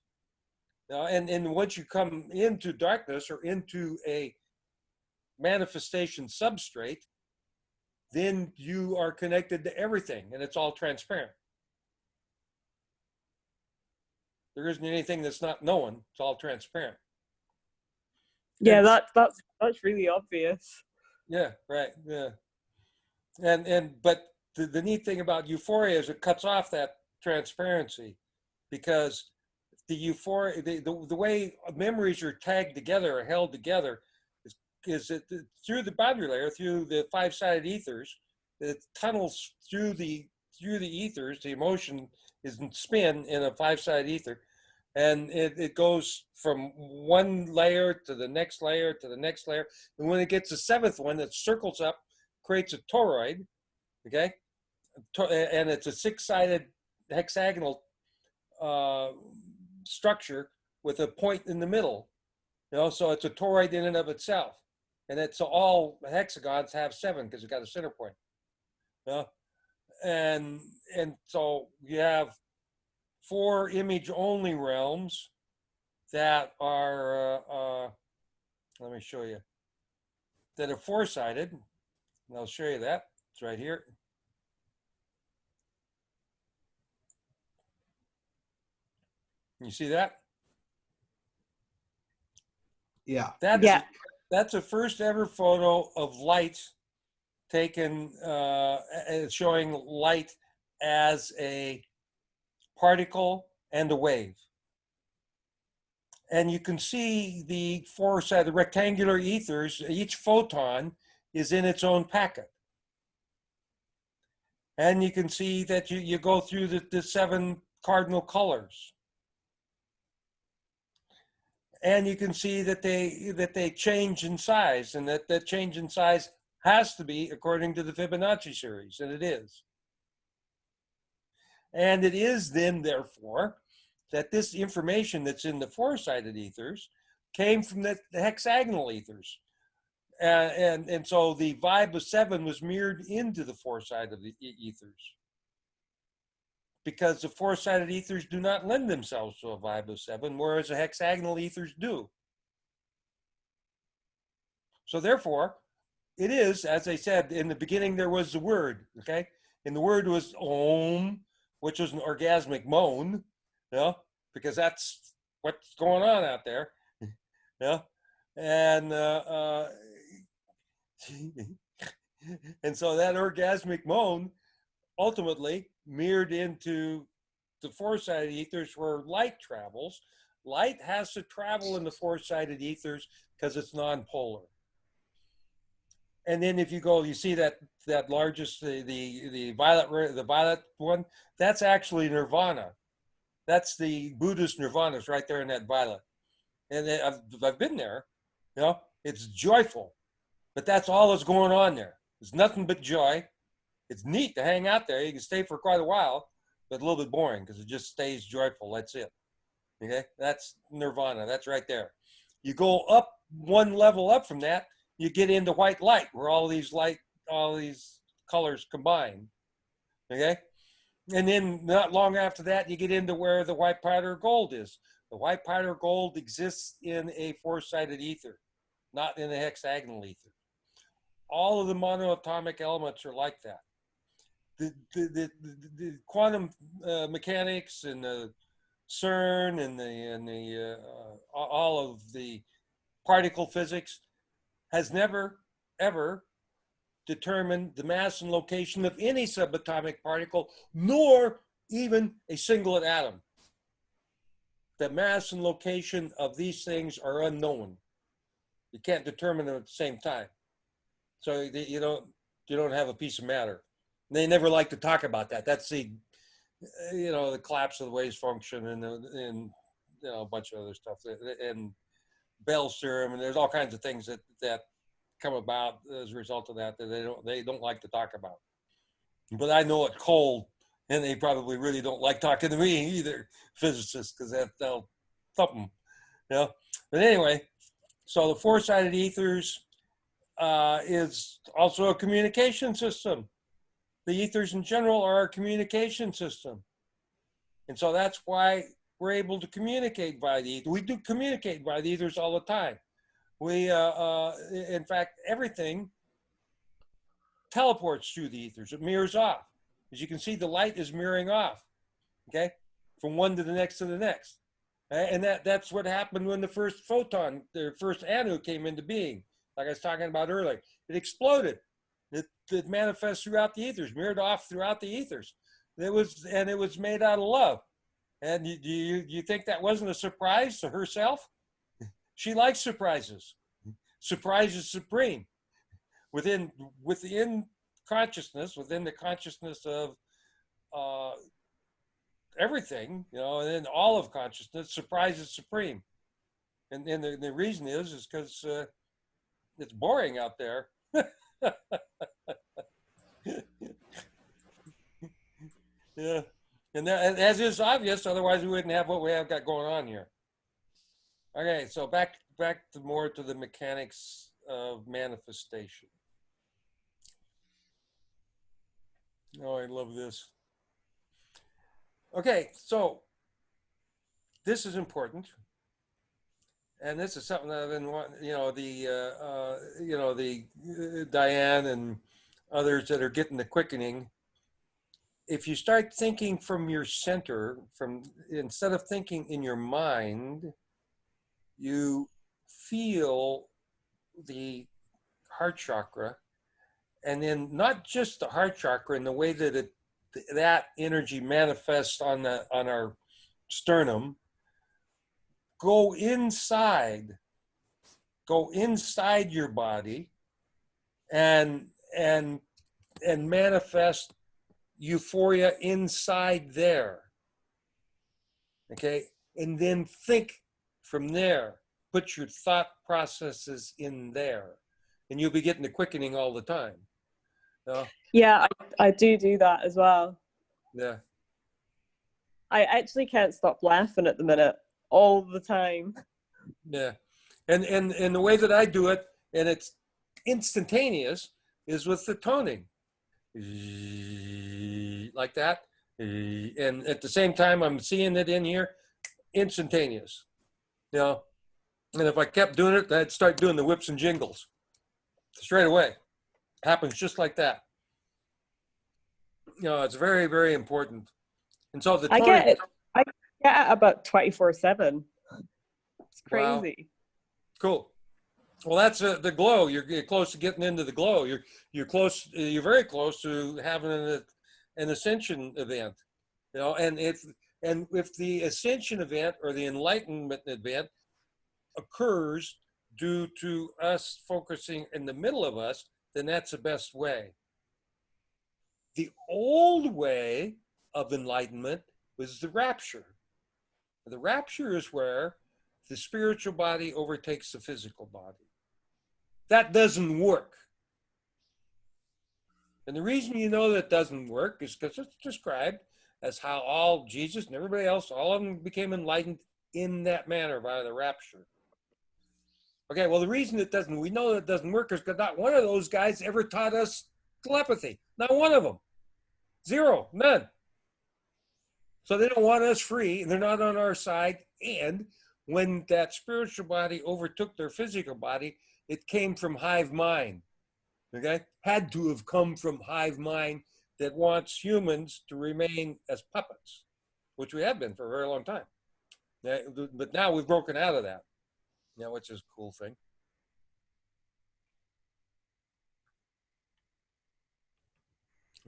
And once you come into darkness or into a manifestation substrate, then you are connected to everything, and it's all transparent. There isn't anything that's not known. It's all transparent. Yeah, And that's really obvious. yeah, right. Yeah. But the neat thing about euphoria is it cuts off that transparency, because the euphoria, the way memories are tagged together or held together is that through the boundary layer, through the five-sided ethers, it tunnels through the ethers. The emotion is in spin in a five-sided ether, and it goes from one layer to the next layer to the next layer, and when it gets the seventh one, it circles up, creates a toroid, okay, and it's a six-sided hexagonal structure with a point in the middle, so it's a toroid in and of itself, and it's all hexagons have seven because it's got a center point, and so you have four image-only realms that are let me show you, that are four-sided, and I'll show you that. It's right here. You see that? Yeah. That's a first ever photo of light taken, showing light as a particle and a wave. And you can see the four-sided, the rectangular ethers, each photon is in its own packet. And you can see that you go through the seven cardinal colors. And you can see that they change in size, and that change in size has to be according to the Fibonacci series, and it is. And it is then, therefore, that this information that's in the four-sided ethers came from the hexagonal ethers. And so the vibe of seven was mirrored into the four-sided ethers, because the four-sided ethers do not lend themselves to a vibe of seven, whereas the hexagonal ethers do. So therefore, it is, as I said, in the beginning there was the word, okay? And the word was Om, which was an orgasmic moan, because that's what's going on out there, and and so that orgasmic moan ultimately mirrored into the four-sided ethers where light travels. Light has to travel in the four-sided ethers because it's non-polar. And then if you go, you see that largest, the violet one, that's actually nirvana. That's the Buddhist nirvana. It's right there in that violet. And I've been there, it's joyful, but that's all that's going on there. It's nothing but joy. It's neat to hang out there. You can stay for quite a while, but a little bit boring because it just stays joyful. That's it. Okay, that's nirvana. That's right there. You go up one level up from that, you get into white light, where all these colors combine. Okay, and then not long after that, you get into where the white powder gold is. The white powder gold exists in a four-sided ether, not in a hexagonal ether. All of the monoatomic elements are like that. The quantum mechanics and the CERN and all of the particle physics has never ever determined the mass and location of any subatomic particle, nor even a singlet atom. The mass and location of these things are unknown. You can't determine them at the same time. So you don't have a piece of matter. They never like to talk about that. That's the collapse of the waves function and a bunch of other stuff, and Bell's theorem, and there's all kinds of things that come about as a result of that they don't like to talk about. But I know it cold, and they probably really don't like talking to me either, physicists, because they'll thump them, But anyway, so the four-sided ethers is also a communication system. The ethers in general are a communication system. And so that's why we're able to communicate via the ether. We do communicate via the ethers all the time. We, in fact, everything teleports through the ethers. It mirrors off. As you can see, the light is mirroring off, okay, from one to the next to the next. And that's what happened when the first photon, the first anu came into being. Like I was talking about earlier, it exploded. It manifests throughout the ethers, mirrored off throughout the ethers. It was made out of love. And you think that wasn't a surprise to herself? She likes surprises. Surprise is supreme. Within consciousness, within the consciousness of everything, you know, and then all of consciousness, surprise is supreme. And the reason is because it's boring out there. Yeah, and as is obvious, otherwise we wouldn't have what we have got going on here. Okay, so back to more to the mechanics of manifestation. Oh, I love this. Okay, so this is important, and this is something that I've been wanting. The Diane and others that are getting the quickening. If you start thinking from your center, instead of thinking in your mind, you feel the heart chakra, and then not just the heart chakra in the way that that energy manifests on our sternum. Go inside your body, and manifest euphoria inside there. Okay, and then think from there. Put your thought processes in there, and you'll be getting the quickening all the time. Yeah, I do that as well. Yeah. I actually can't stop laughing at the minute, all the time. Yeah. And the way that I do it, and it's instantaneous, is with the toning. Like that. And at the same time, I'm seeing it in here, instantaneous. You know, and if I kept doing it, I'd start doing the whips and jingles straight away. Happens just like that. You know, it's very, very important. And so the toning, I get it about 24/7. It's crazy. wow. Cool. Well, that's the glow. You're close to getting into the glow. You're close. You're very close to having an ascension event. You know, and if the ascension event or the enlightenment event occurs due to us focusing in the middle of us, then that's the best way. The old way of enlightenment was the rapture. The rapture is where the spiritual body overtakes the physical body. That doesn't work. And the reason you know that doesn't work is because it's described as how all Jesus and everybody else, all of them became enlightened in that manner by the rapture. Okay, well, the reason we know that it doesn't work is because not one of those guys ever taught us telepathy. Not one of them. Zero, none. So they don't want us free, and they're not on our side. And when that spiritual body overtook their physical body, it came from hive mind. Okay, had to have come from hive mind that wants humans to remain as puppets, which we have been for a very long time. But now we've broken out of that, which is a cool thing.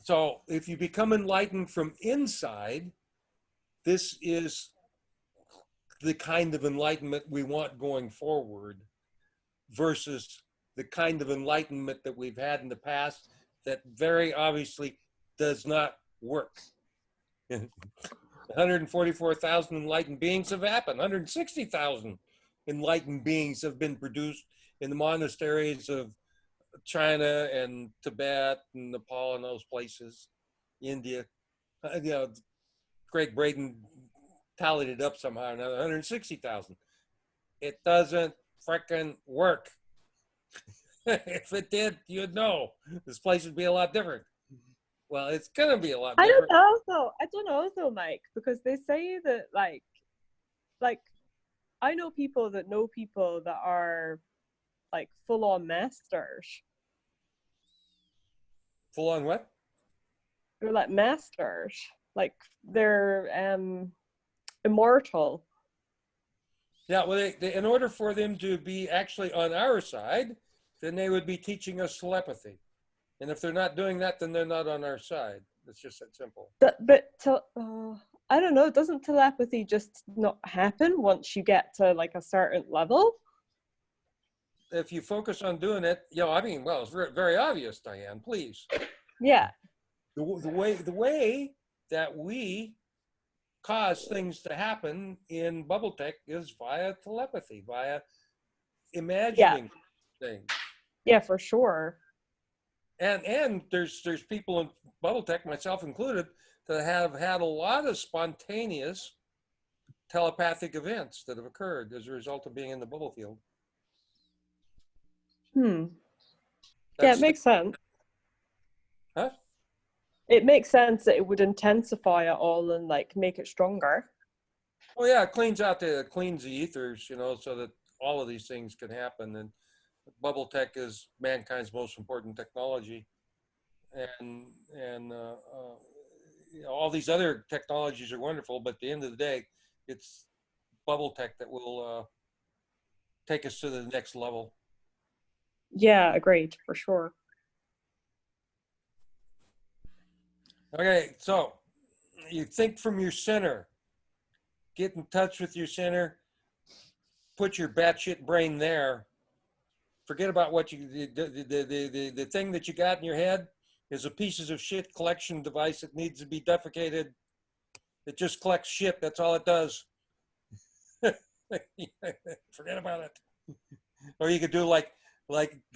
So if you become enlightened from inside, this is the kind of enlightenment we want going forward versus the kind of enlightenment that we've had in the past that very obviously does not work. 144,000 enlightened beings have happened. 160,000 enlightened beings have been produced in the monasteries of China and Tibet and Nepal and those places, India. Greg Braden tallied it up somehow, another 160,000. It doesn't frickin' work. If it did, you'd know. This place would be a lot different. Well, it's gonna be a lot different. I don't know though, Mike, because they say that like I know people that are like full on masters. Full on what? They're like masters. Like they're immortal. Yeah, well, in order for them to be actually on our side, then they would be teaching us telepathy. And if they're not doing that, then they're not on our side. It's just that simple. I don't know. Doesn't telepathy just not happen once you get to like a certain level? If you focus on doing it, I mean, well, it's very obvious, Diane, please. Yeah. The way that we cause things to happen in bubble tech is via telepathy, via imagining things. Yeah, for sure. And there's people in bubble tech, myself included, that have had a lot of spontaneous telepathic events that have occurred as a result of being in the bubble field. Yeah, it makes sense. Huh? It makes sense that it would intensify it all and like make it stronger. Oh yeah, it cleans the ethers, so that all of these things can happen. And bubble tech is mankind's most important technology, and all these other technologies are wonderful, but at the end of the day, it's bubble tech that will take us to the next level. Yeah, agreed, for sure. Okay, so you think from your center, get in touch with your center, put your batshit brain there. Forget about what the thing that you got in your head is a pieces of shit collection device that needs to be defecated. It just collects shit. That's all it does. Forget about it. Or you could do like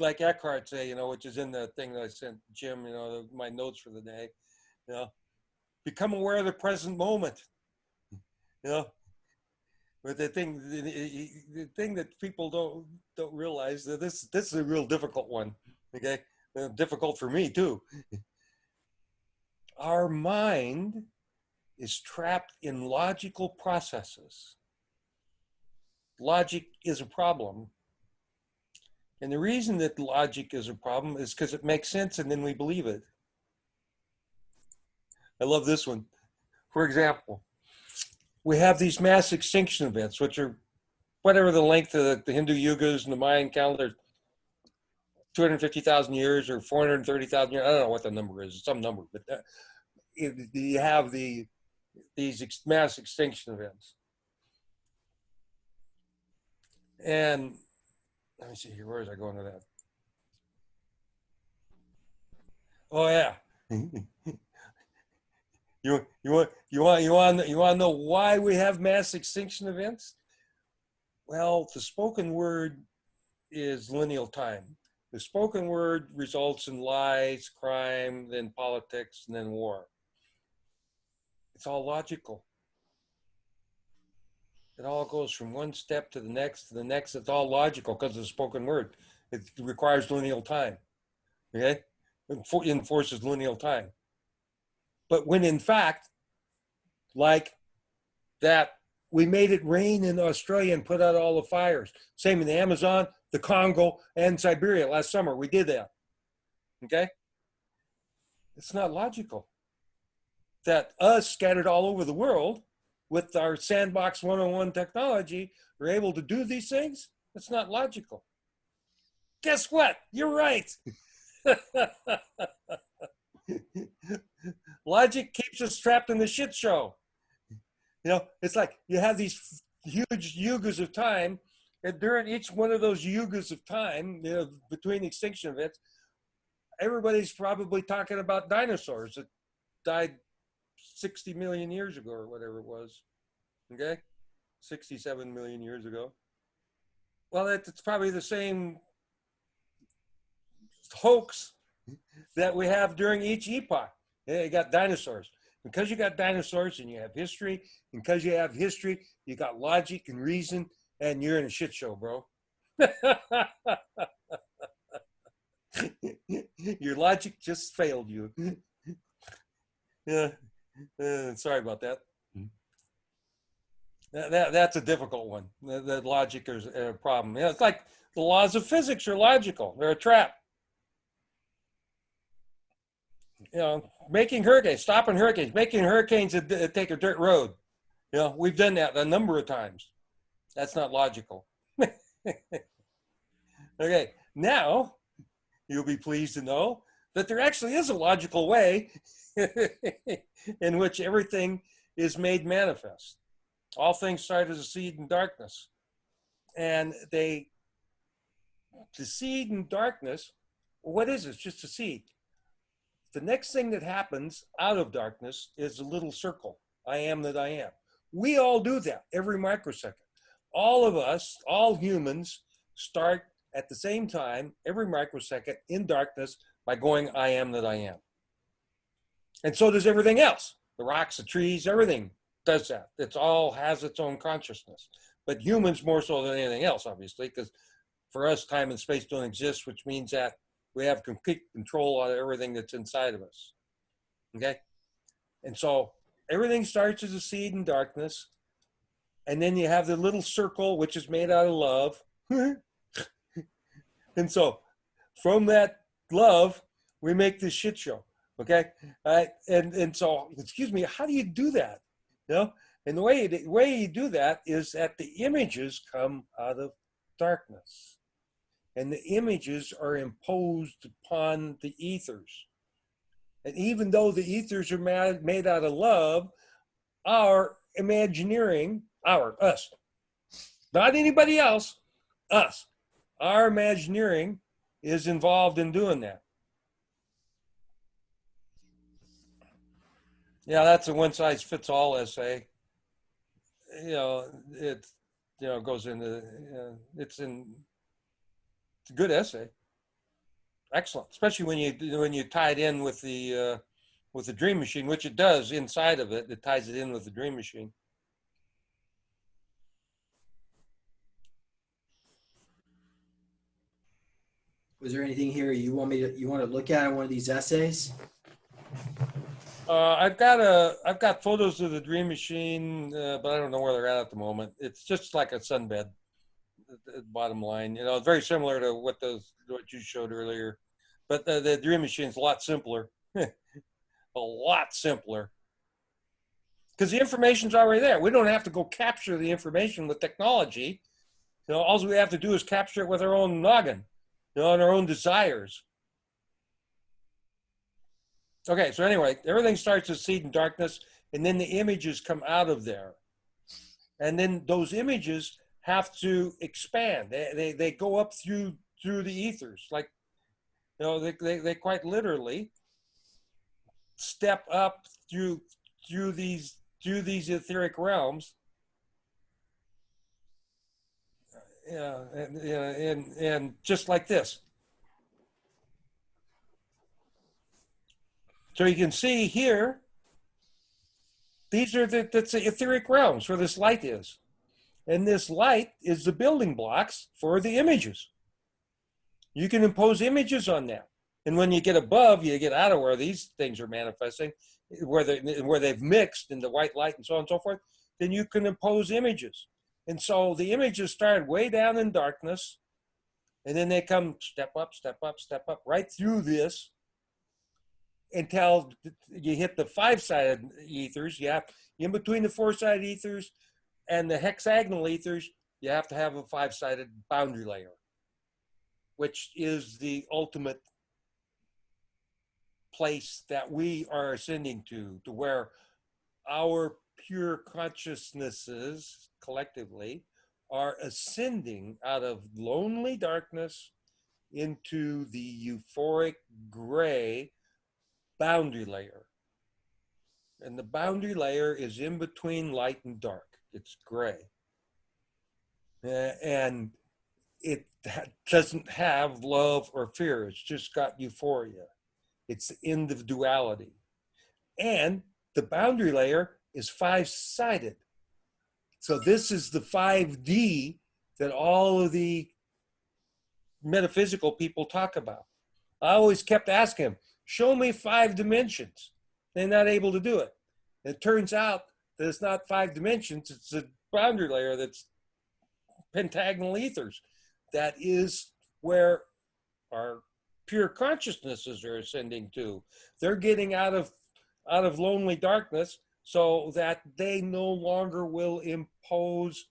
Eckhart say, which is in the thing that I sent Jim, my notes for the day. Become aware of the present moment. But the thing that people don't realize that this is a real difficult one. Okay, difficult for me too. Our mind is trapped in logical processes. Logic is a problem. And the reason that logic is a problem is because it makes sense and then we believe it. I love this one. For example, we have these mass extinction events, which are whatever the length of the Hindu yugas and the Mayan calendar, 250,000 years or 430,000 years. I don't know what the number is, some number, but you have these mass extinction events. And let me see here, where was I going with that? Oh yeah. You want to know why we have mass extinction events? Well, the spoken word is lineal time. The spoken word results in lies, crime, then politics, and then war. It's all logical. It all goes from one step to the next, It's all logical because of the spoken word. It requires lineal time. Okay? It enforces lineal time. But when in fact, like that, we made it rain in Australia and put out all the fires. Same in the Amazon, the Congo, and Siberia last summer. We did that. Okay? It's not logical that us scattered all over the world with our sandbox 101 technology are able to do these things. It's not logical. Guess what? You're right. Logic keeps us trapped in the shit show. It's like you have these huge yugas of time, and during each one of those yugas of time, between extinction events, everybody's probably talking about dinosaurs that died 60 million years ago or whatever it was. Okay? 67 million years ago. Well, it's probably the same hoax that we have during each epoch. You got dinosaurs. Because you got dinosaurs and you have history, and because you have history, you got logic and reason, and you're in a shit show, bro. Your logic just failed you. Yeah. Sorry about that. That's a difficult one. The logic is a problem. It's like the laws of physics are logical. They're a trap. Making hurricanes, stopping hurricanes, making hurricanes take a dirt road. We've done that a number of times. That's not logical. Okay, now you'll be pleased to know that there actually is a logical way in which everything is made manifest. All things start as a seed in darkness. And the seed in darkness, what is it? It's just a seed. The next thing that happens out of darkness is a little circle. I am that I am. We all do that every microsecond. All of us, all humans, start at the same time, every microsecond in darkness by going, I am that I am. And so does everything else. The rocks, the trees, everything does that. It all has its own consciousness. But humans more so than anything else, obviously, because for us, time and space don't exist, which means that we have complete control on everything that's inside of us. Okay? And so everything starts as a seed in darkness. And then you have the little circle, which is made out of love. And so from that love, we make this shit show. Okay? And so, excuse me, how do you do that? You know? And the way you do that is that the images come out of darkness. And the images are imposed upon the ethers. And even though the ethers are made out of love, our imagineering, us, not anybody else, us, our imagineering is involved in doing that. Yeah, that's a one-size-fits-all essay. You know, it goes into, it's a good essay. Excellent, especially when you tie it in with the dream machine, which it does inside of it. It ties it in with the dream machine. Was there anything here you want to look at in one of these essays? I've got photos of the dream machine, but I don't know where they're at the moment. It's just like a sunbed. Bottom line, it's very similar to what you showed earlier, but the dream machine is a lot simpler. A lot simpler, because the information's already there. We don't have to go capture the information with technology. All we have to do is capture it with our own noggin, and our own desires. Okay, so anyway, everything starts as seed in darkness, and then the images come out of there, and then those images have to expand. They go up through the ethers, like they quite literally step up through these etheric realms. And just like this. So you can see here, that's the etheric realms where this light is. And this light is the building blocks for the images. You can impose images on that. And when you get above, you get out of where these things are manifesting, where they've mixed in the white light and so on and so forth, then you can impose images. And so the images start way down in darkness, and then they come step up, step up, step up, right through this until you hit the 5-sided ethers. You have, in between the 4-sided ethers and the hexagonal ethers, you have to have a 5-sided boundary layer, which is the ultimate place that we are ascending to where our pure consciousnesses collectively are ascending out of lonely darkness into the euphoric gray boundary layer. And the boundary layer is in between light and dark. It's gray. And it doesn't have love or fear. It's just got euphoria. It's in the duality. And the boundary layer is 5-sided. So this is the 5D that all of the metaphysical people talk about. I always kept asking them, show me 5 dimensions. They're not able to do it. It turns out that it's not 5 dimensions. It's a boundary layer that's pentagonal ethers. That is where our pure consciousnesses are ascending to. They're getting out of lonely darkness so that they no longer will impose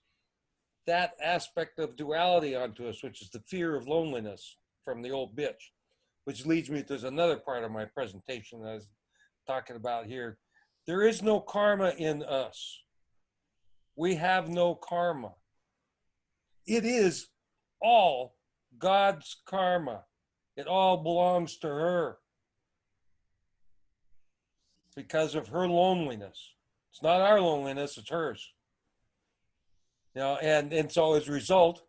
that aspect of duality onto us, which is the fear of loneliness from the old bitch, which leads me to another part of my presentation that I was talking about here. There is no karma in us. We have no karma. It is all God's karma. It all belongs to her because of her loneliness. It's not our loneliness, it's hers. You know, and so as a result,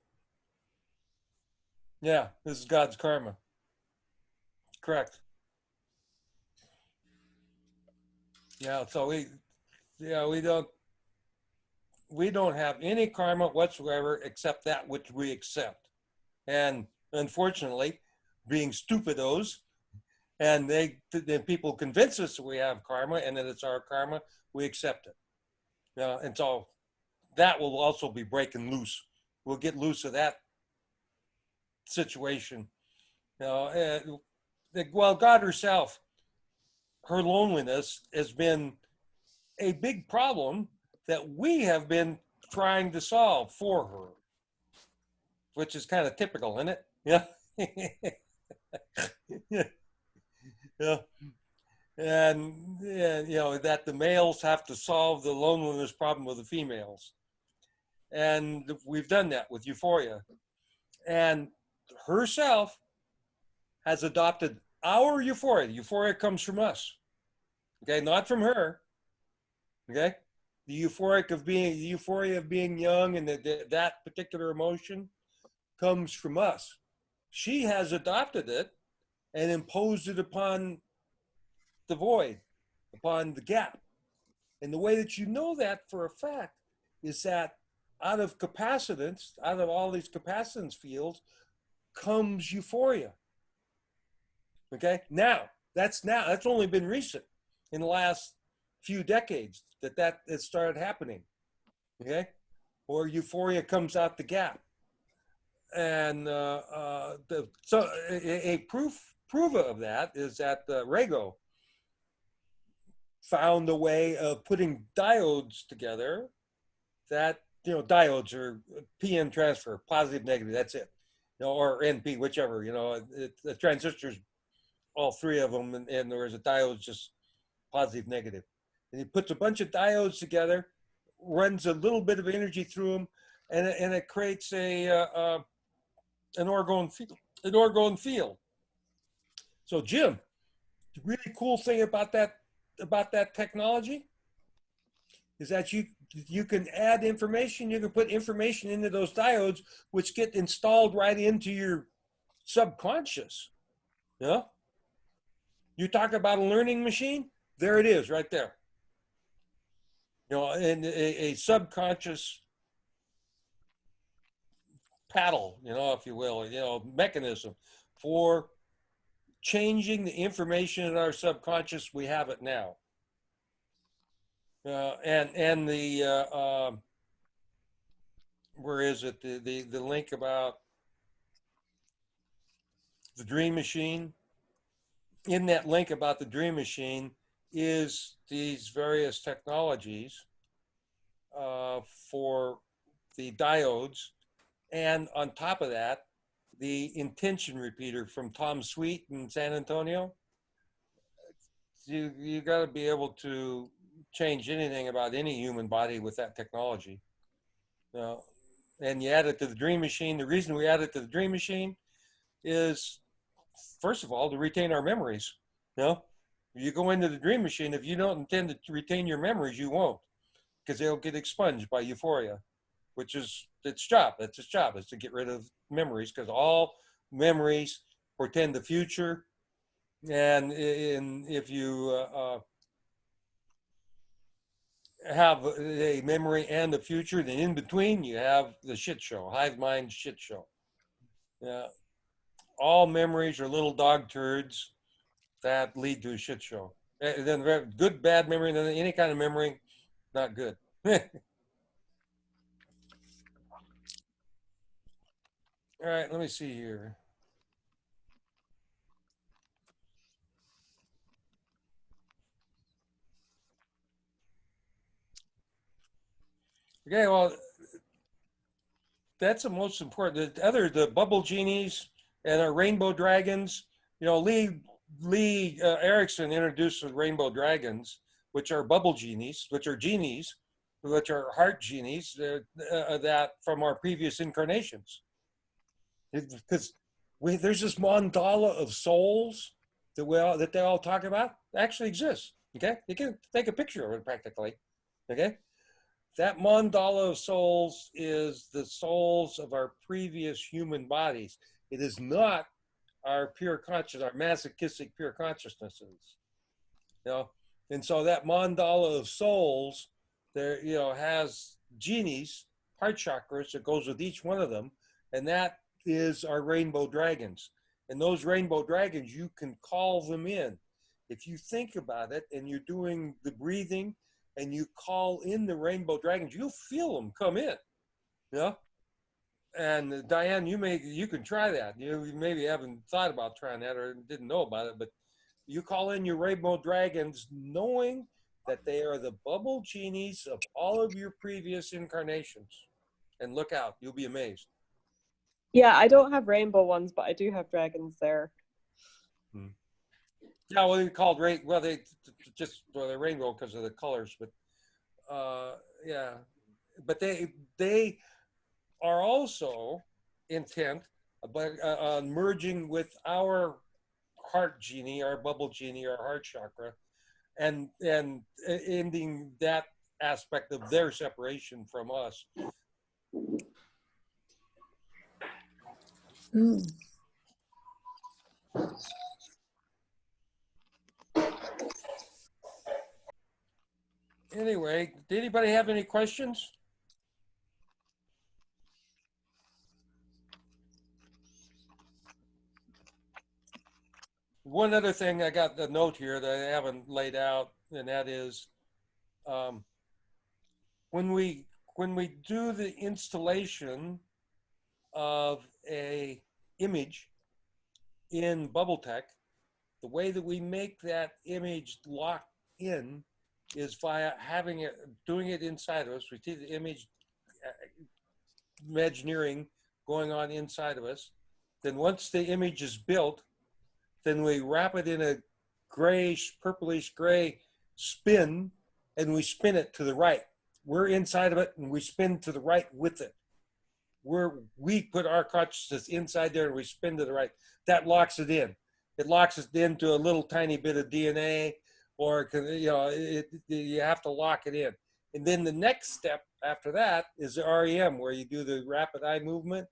yeah, this is God's karma. Correct. Yeah, so we don't have any karma whatsoever except that which we accept. And unfortunately, being stupidos, and then people convince us that we have karma and that it's our karma, we accept it. And so that will also be breaking loose. We'll get loose of that situation. Well, God herself, her loneliness has been a big problem that we have been trying to solve for her, which is kind of typical, isn't it? Yeah. Yeah. And that the males have to solve the loneliness problem with the females. And we've done that with Euphoria. And herself has adopted our Euphoria. Euphoria comes from us. Okay, not from her. Okay? The euphoria of being young and that particular emotion comes from us. She has adopted it and imposed it upon the void, upon the gap. And the way that you know that for a fact is that out of capacitance, out of all these capacitance fields, comes euphoria. Okay, that's only been recent in the last few decades that it started happening. Okay, or euphoria comes out the gap, and so a proof of that is that Rego found a way of putting diodes together that, diodes are PN transfer, positive, negative, that's it, or NP, whichever, the transistors, all three of them, and there was a diode just positive, negative. And he puts a bunch of diodes together, runs a little bit of energy through them, and it creates an orgone field. So Jim, the really cool thing about that technology is that you can add information, you can put information into those diodes, which get installed right into your subconscious. Yeah. You talk about a learning machine, there it is right there. And a subconscious paddle, if you will, mechanism for changing the information in our subconscious. We have it now. And the where is it? The link about the dream machine. In that link about the dream machine is these various technologies for the diodes, and on top of that, the intention repeater from Tom Sweet in San Antonio. You got to be able to change anything about any human body with that technology. And you add it to the dream machine. The reason we add it to the dream machine is, first of all, to retain our memories. You go into the dream machine, if you don't intend to retain your memories, you won't, because they'll get expunged by euphoria, which is its job. That's its job, is to get rid of memories, because all memories portend the future. And if you have a memory and a future, then in between you have the shit show, hive mind shit show. All memories are little dog turds that lead to a shit show. And then good, bad memory, then any kind of memory, not good. All right, let me see here. Okay, well, that's the most important. The bubble genies and our rainbow dragons. You know, Lee Erickson introduced the rainbow dragons, which are bubble genies, which are heart genies that from our previous incarnations. Because there's this mandala of souls that they all talk about actually exists. Okay, you can take a picture of it practically. Okay, that mandala of souls is the souls of our previous human bodies. It is not our pure conscious, our masochistic pure consciousnesses. You know, and so that mandala of souls there, you know, has genies, heart chakras that goes with each one of them, and that is our rainbow dragons. And those rainbow dragons, you can call them in. If you think about it and you're doing the breathing and you call in the rainbow dragons, you'll feel them come in. You know? And Diane, you can try that. You maybe haven't thought about trying that or didn't know about it, but you call in your rainbow dragons knowing that they are the bubble genies of all of your previous incarnations. And look out, you'll be amazed. Yeah, I don't have rainbow ones, but I do have dragons there. Yeah, well, they're called they're rainbow because of the colors, but yeah, but they are also intent on merging with our heart genie, our bubble genie, our heart chakra, and ending that aspect of their separation from us. Anyway, did anybody have any questions? One other thing, I got the note here that I haven't laid out, and that is when we do the installation of a image in BubbleTech, the way that we make that image lock in is via doing it inside of us. We see the image Imagineering going on inside of us. Then once the image is built, then we wrap it in a grayish, purplish gray spin, and we spin it to the right. We're inside of it, and we spin to the right with it. We put our consciousness inside there, and we spin to the right. That locks it in. It locks it into a little tiny bit of DNA, or you have to lock it in. And then the next step after that is the REM, where you do the rapid eye movement,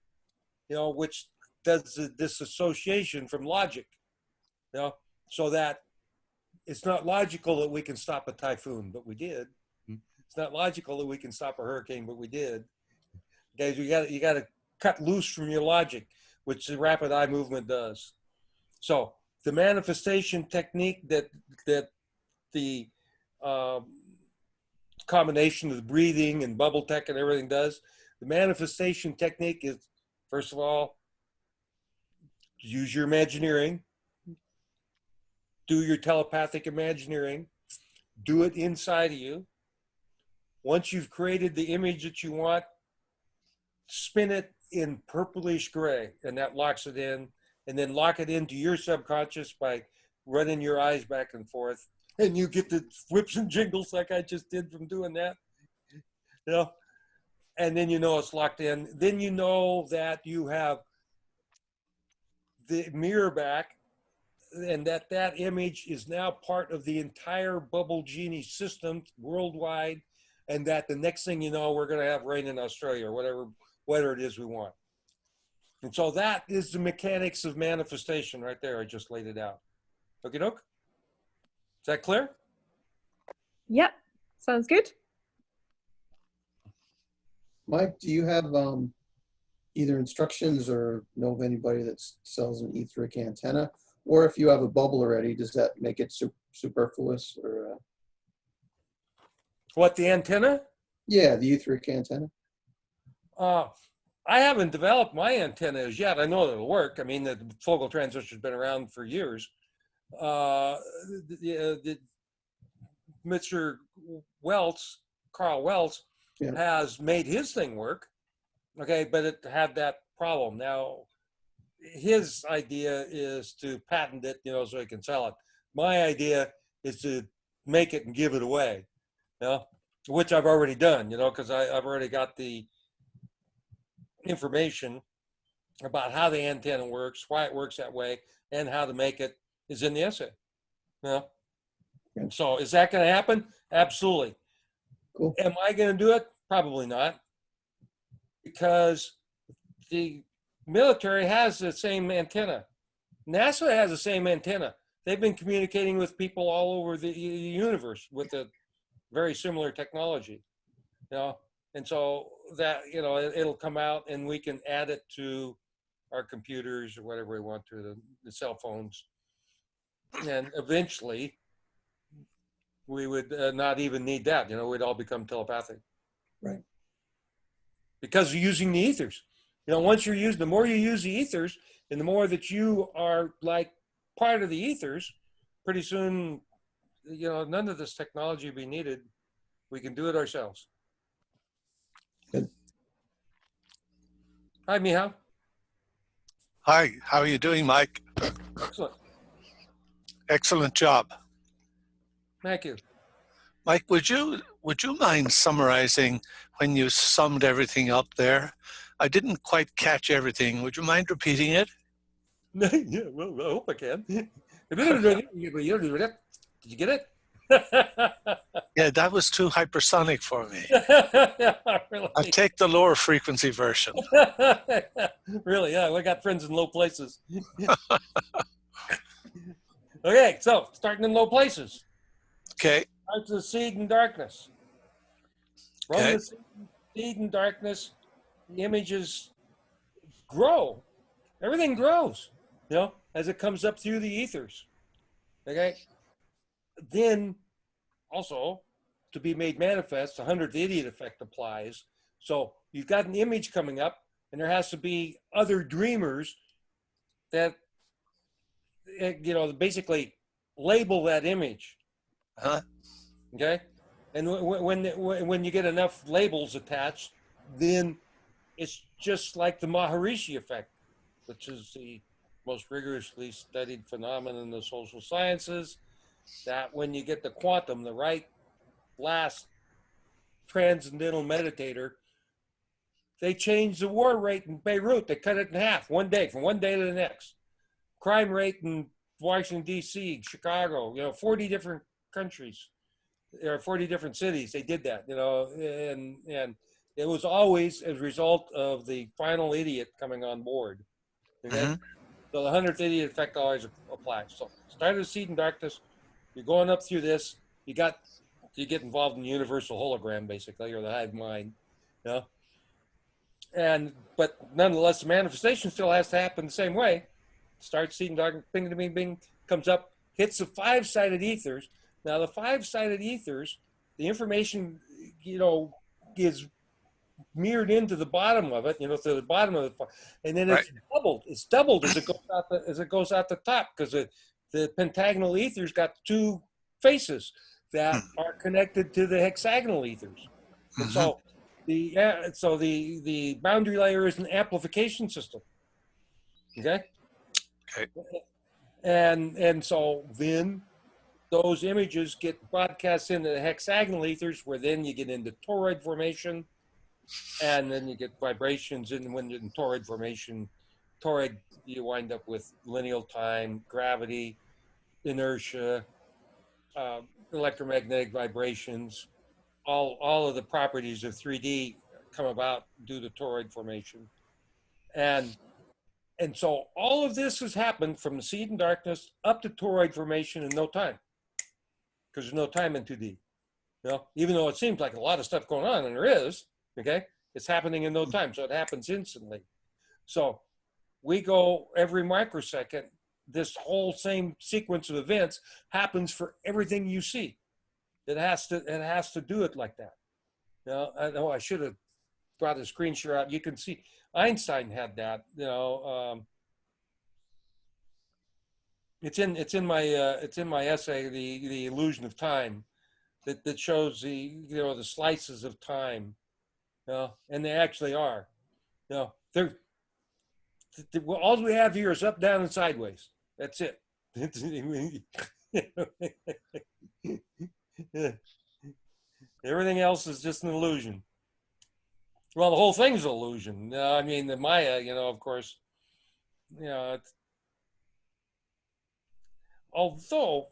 which does the disassociation from logic, so that it's not logical that we can stop a typhoon, but we did. It's not logical that we can stop a hurricane, but we did. Guys, you got to cut loose from your logic, which the rapid eye movement does. So the manifestation technique that the combination of the breathing and BubbleTech and everything does, the manifestation technique is, first of all, use your Imagineering, do your telepathic Imagineering, do it inside of you. Once you've created the image that you want, spin it in purplish gray, and that locks it in, and then lock it into your subconscious by running your eyes back and forth, and you get the whips and jingles like I just did from doing that, and then it's locked in. Then you know that you have the mirror back, and that image is now part of the entire Bubble Genie system worldwide, and that the next thing you know, we're going to have rain in Australia or whatever weather it is we want. And so that is the mechanics of manifestation right there. I just laid it out. Okie doke? Is that clear? Yep, sounds good. Mike, do you have either instructions or know of anybody that sells an etheric antenna? Or if you have a bubble already, does that make it superfluous? Or what, the antenna? Yeah, the etheric antenna. I haven't developed my antenna as yet. I know that it'll work. I mean, the focal transistor's been around for years. Mr. Welts, Carl Welts, has made his thing work. Okay, but it had that problem. Now, his idea is to patent it, so he can sell it. My idea is to make it and give it away, which I've already done, because I've already got the information about how the antenna works, why it works that way, and how to make it is in the essay. So is that going to happen? Absolutely. Cool. Am I going to do it? Probably not, because the military has the same antenna. NASA has the same antenna. They've been communicating with people all over the universe with a very similar technology, and so that, it'll come out and we can add it to our computers or whatever we want to, the cell phones. And eventually we would not even need that, we'd all become telepathic. Right. Because you're using the ethers. Once you're using, the more you use the ethers and the more that you are like part of the ethers, pretty soon, none of this technology will be needed. We can do it ourselves. Good. Hi, Miha. Hi, how are you doing, Mike? Excellent. Excellent job. Thank you. Mike, would you mind summarizing when you summed everything up there? I didn't quite catch everything. Would you mind repeating it? Yeah, well, I hope I can. Did you get it? Yeah, that was too hypersonic for me. Really? I'll take the lower frequency version. Really, yeah, we got friends in low places. Okay, so starting in low places. Okay. Starts the seed in darkness. From Okay. the seed in darkness, the images grow. Everything grows, as it comes up through the ethers. Okay. Then also, to be made manifest, the 100th idiot effect applies. So you've got an image coming up, and there has to be other dreamers that, basically label that image. Uh-huh. Okay. And when you get enough labels attached, then it's just like the Maharishi effect, which is the most rigorously studied phenomenon in the social sciences, that when you get the quantum, the right last transcendental meditator, they change the war rate in Beirut. They cut it in half one day, from one day to the next. Crime rate in Washington, D.C., Chicago, 40 different countries, or 40 different cities. They did that, and it was always as a result of the final idiot coming on board. Okay. Mm-hmm. So the 100th idiot effect always applies. So start of the seed in darkness, you're going up through this, you get involved in the universal hologram, basically, or the hive mind, but nonetheless, the manifestation still has to happen the same way. Start seed in darkness, bing, bing, bing, comes up, hits the 5-sided ethers. Now the 5-sided ethers, the information, is mirrored into the bottom of it, to the bottom of the, and then it's doubled. It's doubled as it goes out the top, because the pentagonal ether's got 2 faces that are connected to the hexagonal ethers. And so the boundary layer is an amplification system. Okay. Okay. And so then those images get broadcast into the hexagonal ethers, where then you get into toroid formation, and then you get vibrations. And when you're in toroid formation, you wind up with lineal time, gravity, inertia, electromagnetic vibrations. All of the properties of 3D come about due to toroid formation. And so all of this has happened from the seed in darkness up to toroid formation in no time, because there's no time in 2D. Even though it seems like a lot of stuff going on, and there is, okay, it's happening in no time, so it happens instantly. So we go every microsecond. This whole same sequence of events happens for everything you see. It has to do it like that. I know I should have brought a screen share out. You can see Einstein had that. It's in my essay, the illusion of time, that shows the slices of time, and they actually are. You know, all we have here is up, down, and sideways. That's it. Everything else is just an illusion. Well, the whole thing's an illusion. I mean, the Maya, you know, of course, you know, although,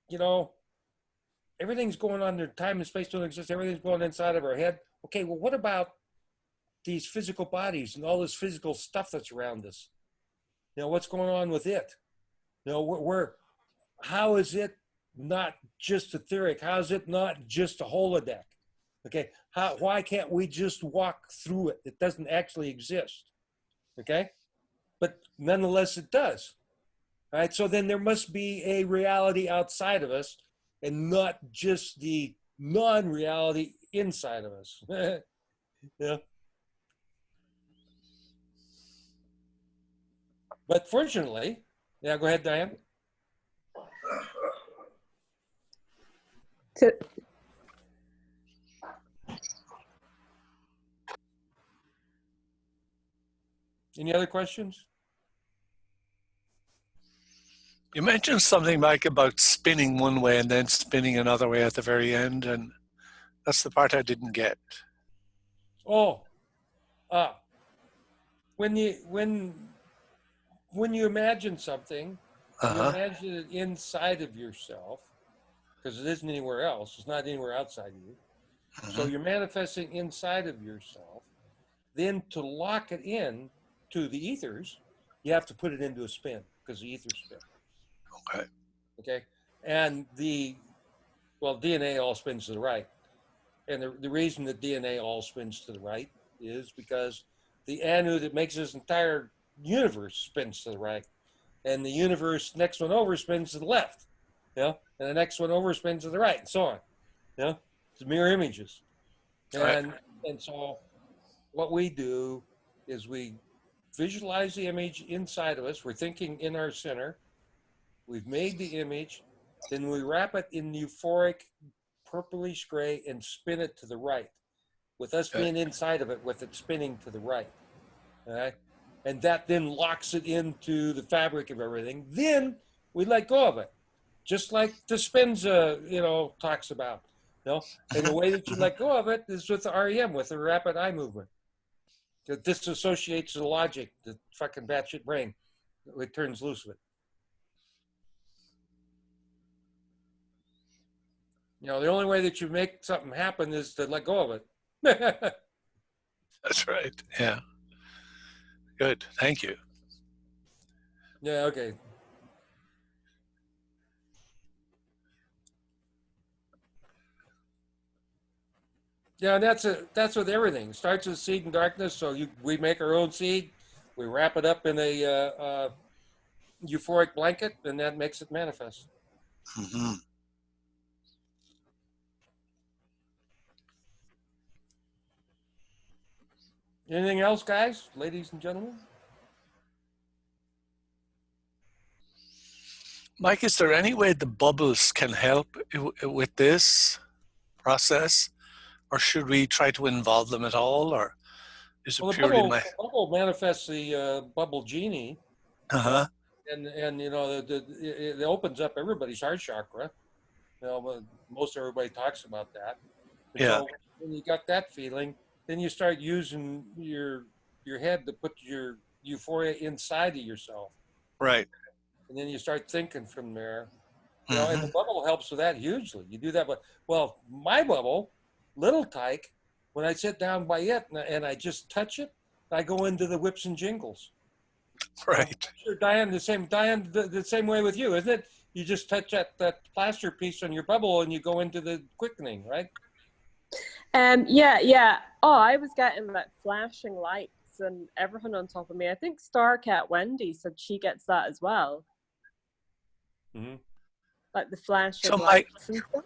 you know, everything's going on there, time and space don't exist, everything's going inside of our head. Okay, well, what about these physical bodies and all this physical stuff that's around us? You know, what's going on with it? You know, how is it not just etheric? How is it not just a holodeck? Okay, why can't we just walk through it? It doesn't actually exist, okay? But nonetheless, it does. All right, so then there must be a reality outside of us and not just the non-reality inside of us. Yeah. But fortunately, yeah, go ahead, Diane. Any other questions? You mentioned something, Mike, about spinning one way and then spinning another way at the very end, and that's the part I didn't get. Oh, when you imagine something, you imagine it inside of yourself, because it isn't anywhere else. It's not anywhere outside you. So you're manifesting inside of yourself. Then to lock it in to the ethers, you have to put it into a spin, because the ethers spin. Okay. Okay. And DNA all spins to the right. And the reason that DNA all spins to the right is because the anu that makes this entire universe spins to the right. And the universe next one over spins to the left. You know? And the next one over spins to the right, and so on. You know? It's mirror images. And so what we do is we visualize the image inside of us. We're thinking in our center. We've made the image. Then we wrap it in euphoric purplish gray and spin it to the right, with us being inside of it, with it spinning to the right. All right? And that then locks it into the fabric of everything. Then we let go of it, just like Dispenza, you know, talks about. You know, and the way that you let go of it is with the REM, with the rapid eye movement. It disassociates the logic, the fucking batshit brain. It turns loose of it. You know, the only way that you make something happen is to let go of it. That's right. Yeah. Good. Thank you. Yeah, okay. Yeah, and that's with everything. It starts with seed in darkness. So we make our own seed, we wrap it up in a euphoric blanket, and that makes it manifest. Mm-hmm. Anything else, guys, ladies and gentlemen? Mike, is there any way the bubbles can help with this process, or should we try to involve them at all, or is it purely my? The bubble manifests the bubble genie, and you know it opens up everybody's heart chakra. You know, most everybody talks about that. And so when you got that feeling, then you start using your head to put your euphoria inside of yourself. Right. And then you start thinking from there. You know, and the bubble helps with that hugely. You do that, but well, my bubble, little tyke, when I sit down by it and I just touch it, I go into the whips and jingles. Right. Sure, Diane, the same way with you, isn't it? You just touch that plaster piece on your bubble and you go into the quickening, right? Yeah. Oh, I was getting like flashing lights and everything on top of me. I think Starcat Wendy said she gets that as well. Mm-hmm. Like the flashing so lights. Mike,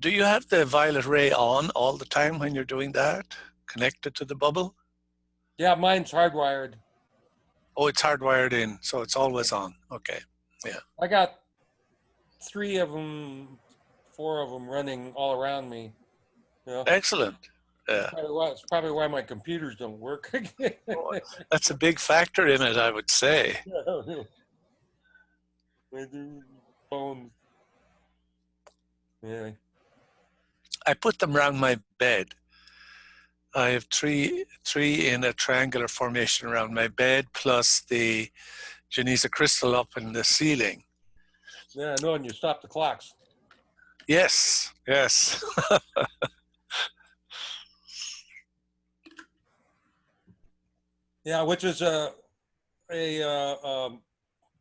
do you have the violet ray on all the time when you're doing that, connected to the bubble? Yeah, mine's hardwired. Oh, it's hardwired in, so it's always on. Okay. Yeah. I got 3 of them, 4 of them running all around me. You know? Excellent. Yeah. It's probably why my computers don't work. That's a big factor in it, I would say. They do phones. Yeah. I put them around my bed. I have three in a triangular formation around my bed, plus the Genesa crystal up in the ceiling. Yeah, I know, and you stop the clocks. Yes, yes. Yeah, which is a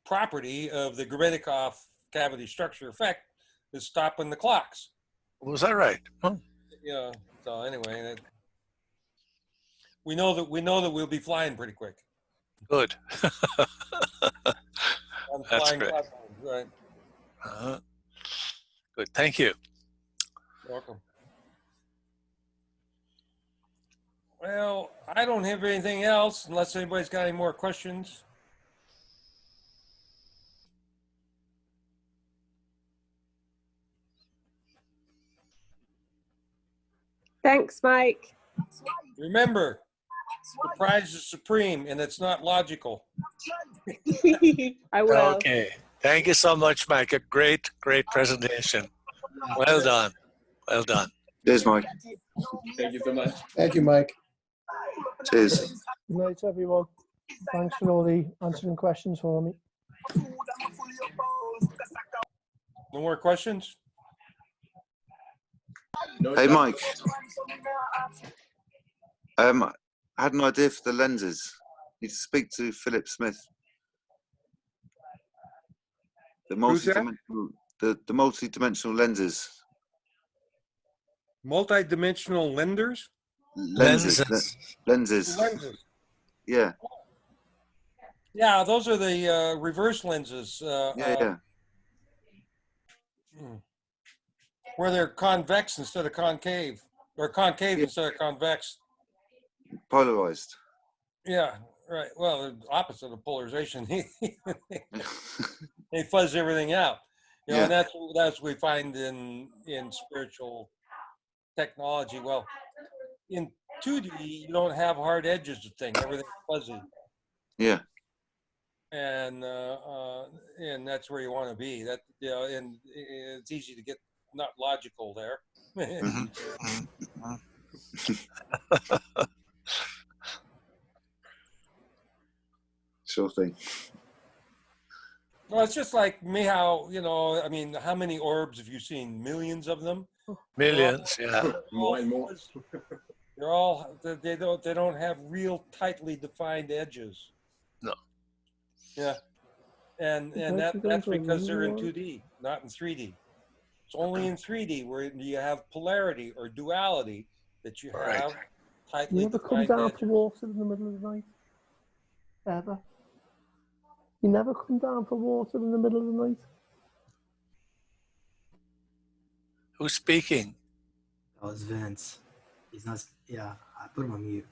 property of the Grebennikov cavity structure effect, is stopping the clocks. Was that right? Oh, Yeah. So anyway, we know that we'll be flying pretty quick. good. On That's flying great. platforms, right? Good. Thank you. Welcome. Well, I don't have anything else unless anybody's got any more questions. Thanks, Mike. Remember, the prize is supreme and it's not logical. I will. Okay. Thank you so much, Mike. A great, great presentation. Well done. Well done. Cheers, Mike. Thank you so much. Thank you, Mike. Cheers. Good night, everyone. Thanks for all the answering questions for me. No more questions? Hey, Mike. I had an idea for the lenses. You need to speak to Philip Smith. The multi-dimensional, the multi-dimensional lenses. Multi-dimensional lenders? Lenses. Lenses. Lenses. Yeah. Yeah, those are the reverse lenses. Yeah. Where they're convex instead of concave, or concave instead of convex. Polarized. Yeah, right. Well, they're opposite of polarization. They fuzz everything out. You know, and that's what we find in spiritual technology. Well, in 2D, you don't have hard edges of things. Everything's fuzzy. Yeah. And that's where you want to be. That, you know, and it's easy to get not logical there. Sure thing. Well, it's just like me. How, you know? I mean, how many orbs have you seen? Millions of them. Millions, yeah. More and more. They're all. They don't have real tightly defined edges. No. Yeah. And that's because they're in 2D, not in 3D. It's only in 3D where you have polarity or duality that you have tightly You never come defined down edges. for water in the middle of the night? Ever? You never come down for water in the middle of the night? Who's speaking? That was Vince. He's not. Yeah, I put him on mute.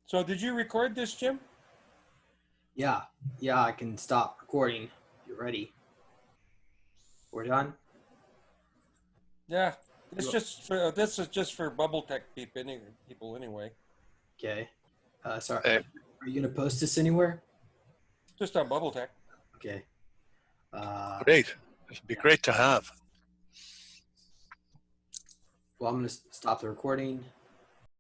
So did you record this, Jim? Yeah, I can stop recording. You're ready. We're done. Yeah. This is just for Bubble Tech people anyway. Okay. Sorry. Are you gonna post this anywhere? Just on Bubble Tech. Okay. Great. It'd be great to have. Well, I'm gonna stop the recording.